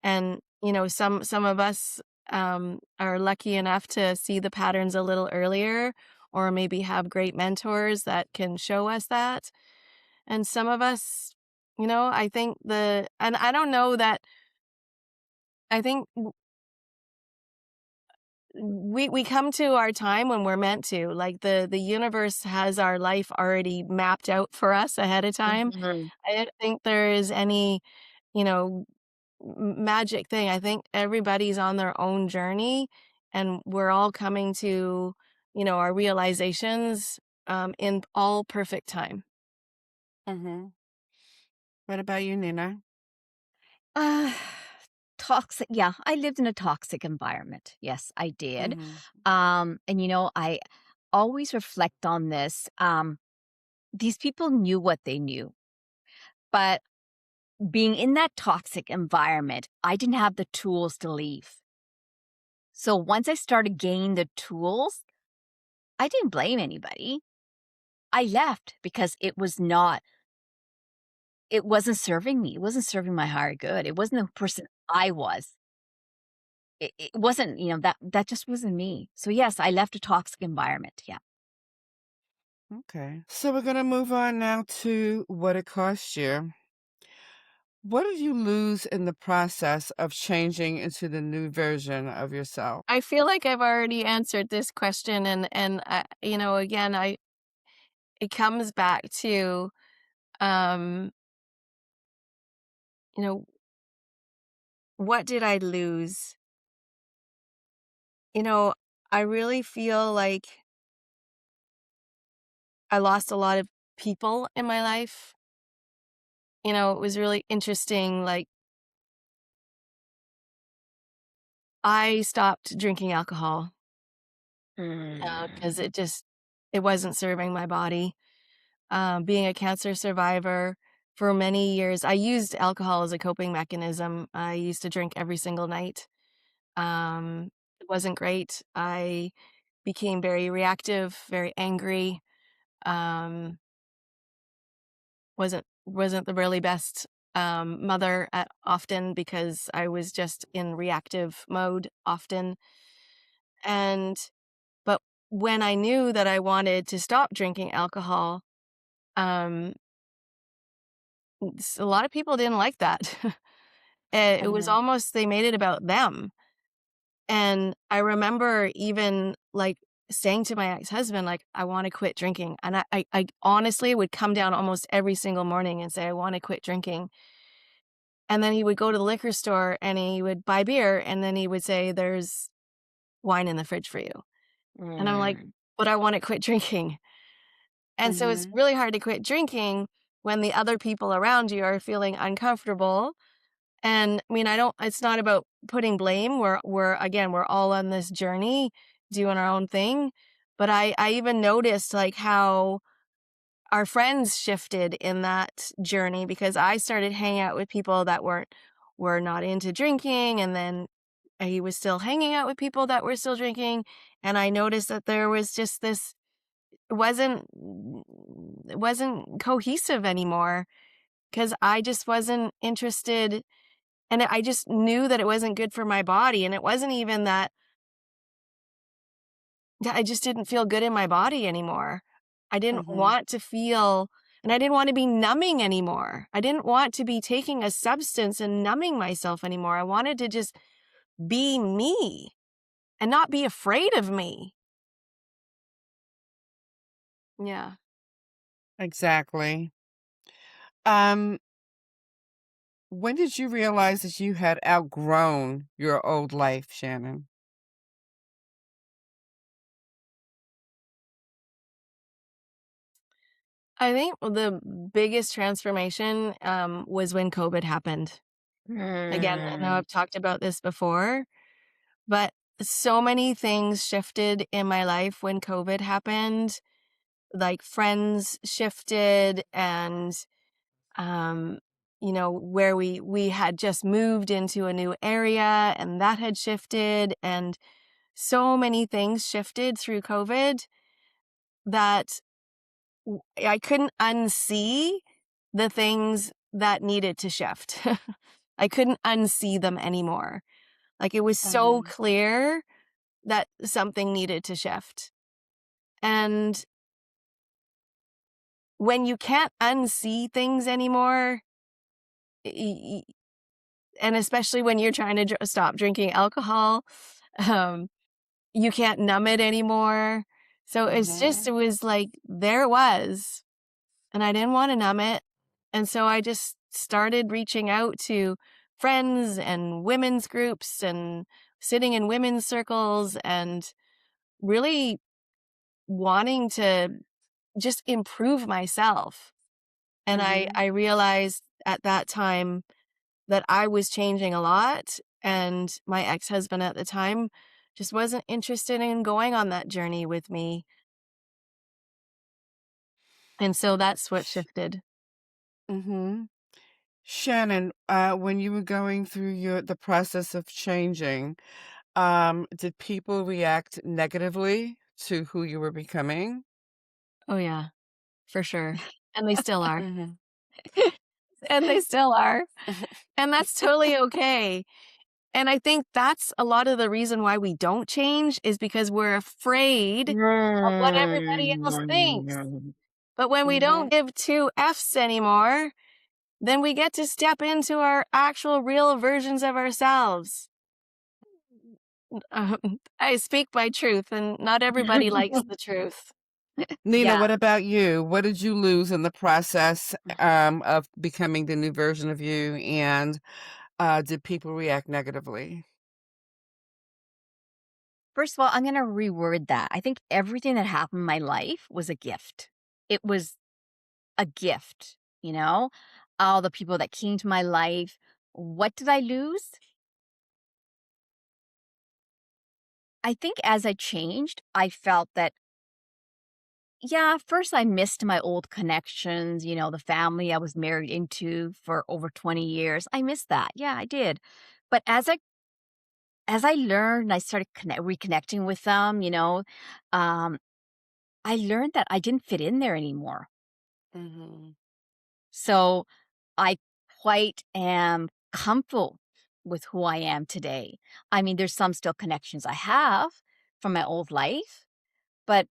And some of us are lucky enough to see the patterns a little earlier, or maybe have great mentors that can show us that. And some of us, I think and I don't know that I think we come to our time when we're meant to. Like the universe has our life already mapped out for us ahead of time. Mhm. I don't think there is any, you know, magic thing. I think everybody's on their own journey and we're all coming to, our realizations in all perfect time. Mm-hmm. What about you, Nina? Uh, Toxic. Yeah, I lived in a toxic environment. Yes, I did. Mm-hmm. And I always reflect on this. These people knew what they knew, but being in that toxic environment, I didn't have the tools to leave. So once I started gaining the tools, I didn't blame anybody. I left because it wasn't serving me. It wasn't serving my higher good. It wasn't the person I was. It wasn't, that just wasn't me. So yes, I left a toxic environment. Yeah. Okay. So we're going to move on now to what it cost you. What did you lose in the process of changing into the new version of yourself? I feel like I've already answered this question, and again, it comes back to um, you know, what did I lose? You know, I really feel like I lost a lot of people in my life. It was really interesting. Like, I stopped drinking alcohol because Mm. it wasn't serving my body. Being a cancer survivor for many years, I used alcohol as a coping mechanism. I used to drink every single night. It wasn't great. I became very reactive, very angry. Um, wasn't the really best mother at often because I was just in reactive mode often. And but when I knew that I wanted to stop drinking alcohol, um, a lot of people didn't like that. It was Mm-hmm. almost they made it about them. And I remember even like saying to my ex-husband, like, I want to quit drinking. And I honestly would come down almost every single morning and say, I want to quit drinking. And then he would go to the liquor store and he would buy beer and then he would say, there's wine in the fridge for you. And I'm like, Mm. but I want to quit drinking. And so it's Mm-hmm. really hard to quit drinking when the other people around you are feeling uncomfortable. And I mean, it's not about putting blame. We're again, we're all on this journey doing our own thing. But I even noticed like how our friends shifted in that journey because I started hanging out with people that were not into drinking, and then he was still hanging out with people that were still drinking, and I noticed that there was just this it wasn't cohesive anymore because I just wasn't interested, and I just knew that it wasn't good for my body, and it wasn't even that I just didn't feel good in my body anymore. I didn't Mhm. want to feel, and I didn't want to be numbing anymore. I didn't want to be taking a substance and numbing myself anymore. I wanted to just be me and not be afraid of me. Yeah. Exactly. Um, when did you realize that you had outgrown your old life, Shannon? I think the biggest transformation was when COVID happened. Again, I know Mm. I've talked about this before, but so many things shifted in my life when COVID happened. Like friends shifted, and um, where we had just moved into a new area, and that had shifted, and so many things shifted through COVID that I couldn't unsee the things that needed to shift. I couldn't unsee them anymore. Like it was so Mhm. clear that something needed to shift. And when you can't unsee things anymore, y- y- and especially when you're trying to stop drinking alcohol, um, you can't numb it anymore. So it Mhm. was like, there it was. And I didn't want to numb it. And so I just started reaching out to friends and women's groups and sitting in women's circles and really wanting to just improve myself. And Mhm. I realized at that time that I was changing a lot, and my ex-husband at the time just wasn't interested in going on that journey with me. And so that's what Sh shifted. Mhm. Shannon, when you were going through the process of changing, did people react negatively to who you were becoming? Oh yeah, for sure. And they still are. Mhm. And they still are. And that's totally okay. And I think that's a lot of the reason why we don't change is because we're afraid of what everybody else thinks. Mm. But when we don't Mhm. give two F's anymore, then we get to step into our actual real versions of ourselves. I speak my truth, and not everybody likes the truth. Nina, Yeah. what about you? What did you lose in the process, of becoming the new version of you, and, did people react negatively? First of all, I'm going to reword that. I think everything that happened in my life was a gift. It was a gift, you know? All the people that came to my life. What did I lose? I think as I changed, I felt that, yeah, first I missed my old connections, the family I was married into for over 20 years. I missed that. Yeah, I did. But as I learned, I started reconnecting with them, um, I learned that I didn't fit in there anymore. Mhm. So I quite am comfortable with who I am today. I mean, there's some still connections I have from my old life, but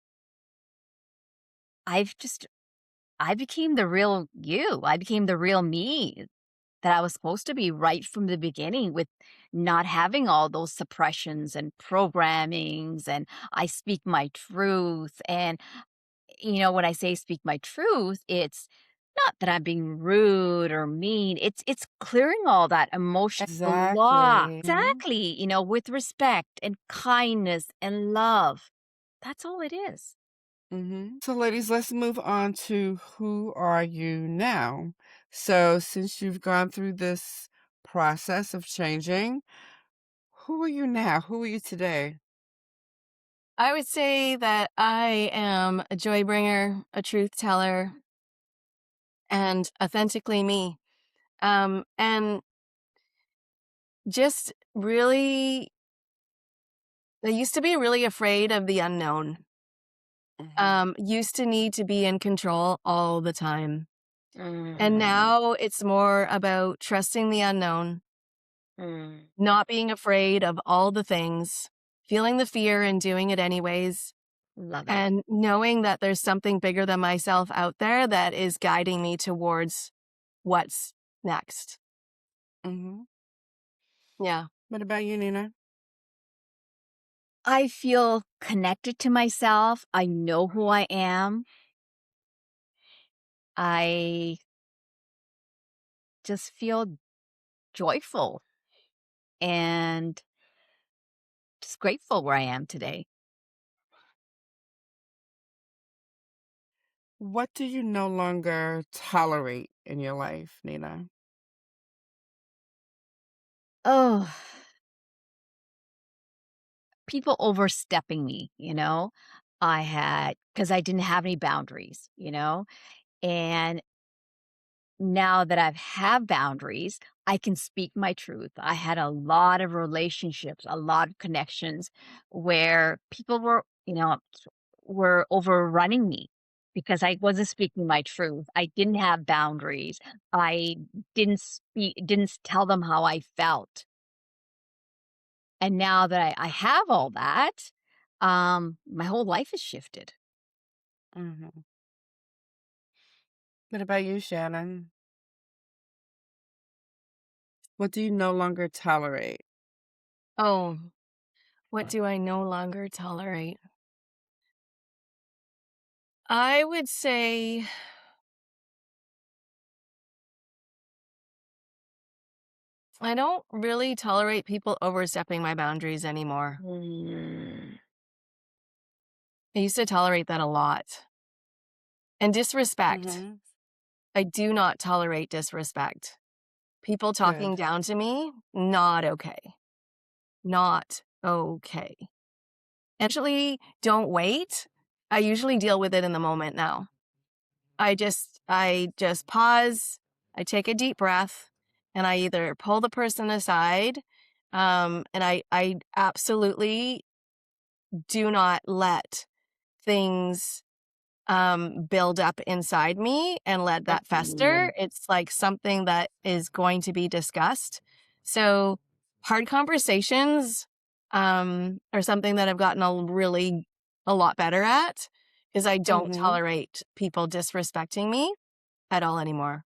I've just I became the real you. I became the real me that I was supposed to be right from the beginning with not having all those suppressions and programmings, and I speak my truth. And when I say speak my truth, it's not that I'm being rude or mean. It's clearing all that emotional block. Exactly. Mhm. Exactly, with respect and kindness and love. That's all it is. Mhm. So, ladies, let's move on to who are you now? So, since you've gone through this process of changing, who are you now? Who are you today? I would say that I am a joy bringer, a truth teller, and authentically me. And just really, I used to be really afraid of the unknown. Used to need to be in control all the time. And Mm, now it's more about trusting the unknown, mm, not being afraid of all the things, feeling the fear and doing it anyways, love it. and knowing that there's something bigger than myself out there that is guiding me towards what's next. Mm-hmm. Yeah. What about you, Nina? I feel connected to myself. I know who I am. I just feel joyful and just grateful where I am today. What do you no longer tolerate in your life, Nina? Oh, people overstepping me, you know? Because I didn't have any boundaries, you know? And now that I've have boundaries, I can speak my truth. I had a lot of relationships, a lot of connections where people were overrunning me because I wasn't speaking my truth. I didn't have boundaries. I didn't tell them how I felt. And now that I have all that, my whole life has shifted. Mm-hmm. What about you, Shannon? What do you no longer tolerate? Oh, what do I no longer tolerate? I would say I don't really tolerate people overstepping my boundaries anymore. Mm, I used to tolerate that a lot. And disrespect. Mm-hmm. I do not tolerate disrespect. People Good. talking down to me, not okay. Not okay. Actually, don't wait. I usually deal with it in the moment now. I just pause, I take a deep breath, and I either pull the person aside, and I absolutely do not let things build up inside me and let that fester. mm, It's like something that is going to be discussed. So hard conversations are something that I've gotten a lot better at because I don't Mm-hmm. tolerate people disrespecting me at all anymore.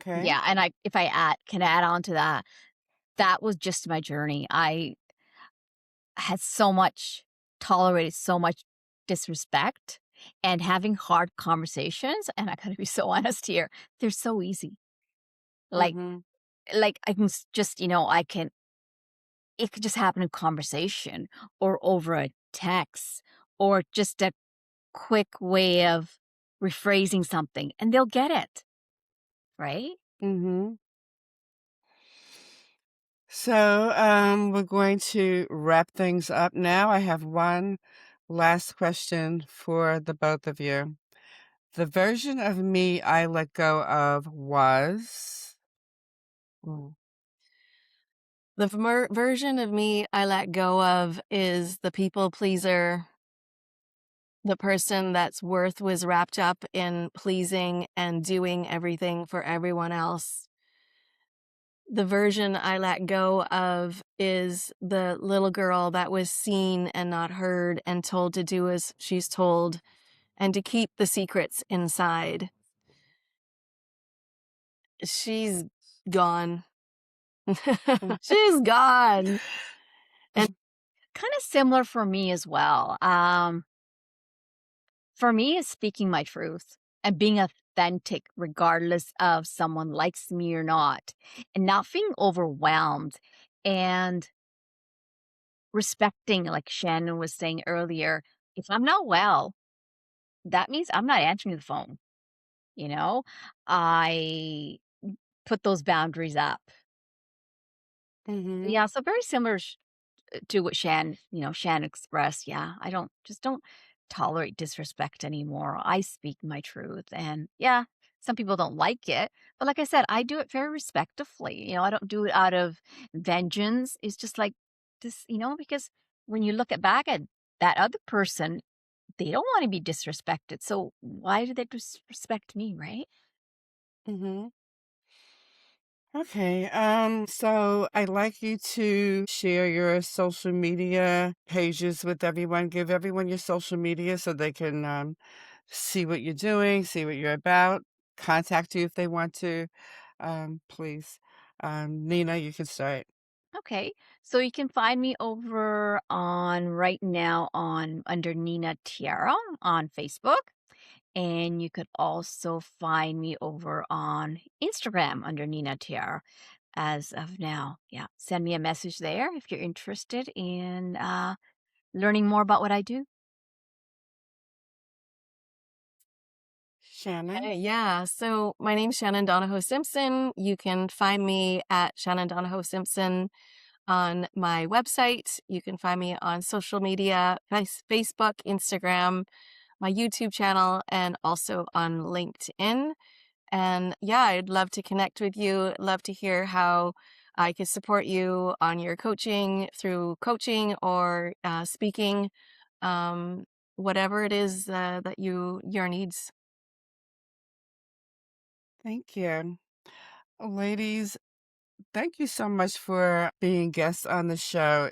Okay. yeah, and if I can add on to that, that was just my journey. I had tolerated so much disrespect and having hard conversations. And I gotta be so honest here, they're so easy. Like, Mm-hmm. I can it could just happen in conversation or over a text or just a quick way of rephrasing something and they'll get it, right? Mm-hmm. So, we're going to wrap things up now. I have one last question for the both of you. The version of me I let go of was. Mm. The version of me I let go of is the people pleaser, the person that's worth was wrapped up in pleasing and doing everything for everyone else. The version I let go of is the little girl that was seen and not heard and told to do as she's told and to keep the secrets inside. She's gone. She's gone. And Kind of similar for me as well. For me, it's speaking my truth and being authentic, regardless of someone likes me or not, and not feeling overwhelmed and respecting, like Shannon was saying earlier. If I'm not well, that means I'm not answering the phone. You know, I put those boundaries up. Mm-hmm. Yeah, so very similar to what Shan expressed. Yeah, I don't tolerate disrespect anymore. I speak my truth, and yeah, some people don't like it, but like I said, I do it very respectfully. I don't do it out of vengeance. It's just like this, because when you look back at that other person, they don't want to be disrespected. So why do they disrespect me, right? Mm-hmm. Okay. So I'd like you to share your social media pages with everyone. Give everyone your social media so they can see what you're doing, see what you're about, contact you if they want to. Please. Nina, you can start. Okay. So you can find me over on right now on under Nina Tiara on Facebook. And you could also find me over on Instagram under Nina Tiara as of now. Yeah. Send me a message there if you're interested in learning more about what I do. Shannon. Hey, yeah. So my name's Shannon Donahoe Simpson. You can find me at Shannon Donahoe Simpson on my website. You can find me on social media, Facebook, Instagram, my YouTube channel, and also on LinkedIn. And yeah, I'd love to connect with you. Love to hear how I could support you on your coaching through coaching or speaking, um, whatever it is that your needs. Thank you. Ladies, thank you so much for being guests on the show.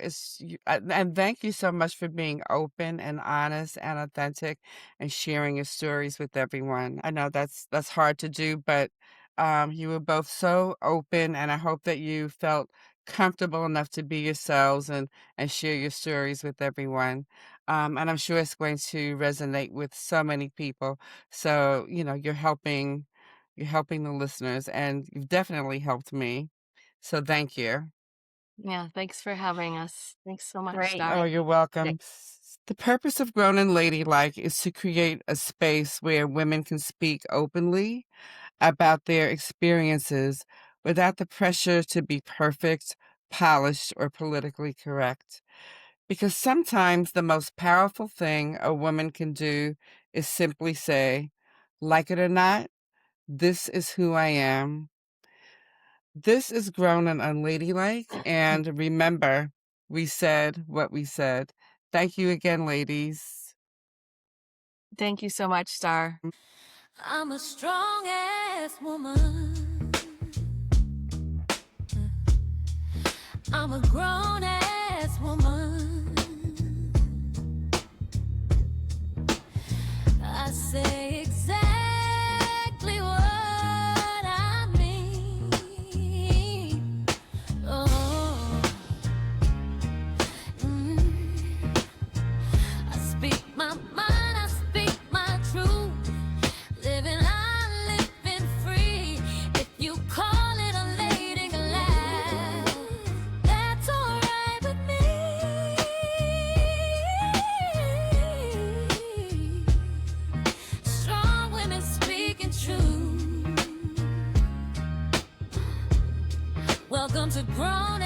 And thank you so much for being open and honest and authentic and sharing your stories with everyone. I know that's hard to do, but you were both so open, and I hope that you felt comfortable enough to be yourselves and share your stories with everyone. And I'm sure it's going to resonate with so many people. So, you're helping the listeners, and you've definitely helped me. So thank you. Yeah, thanks for having us. Thanks so much, Great. Oh, Star. Thank you're you. welcome. The purpose of Grown and Ladylike is to create a space where women can speak openly about their experiences without the pressure to be perfect, polished, or politically correct. Because sometimes the most powerful thing a woman can do is simply say, like it or not, this is who I am. This is grown and unladylike. And remember, we said what we said. Thank you again, ladies. Thank you so much, Star. I'm a strong ass woman. I'm a grown ass woman. I say exactly what I mean. Oh, I speak my mind, I speak my truth. Living free. If you call it a lady life, that's alright with me. Strong women speaking true. Welcome to Grown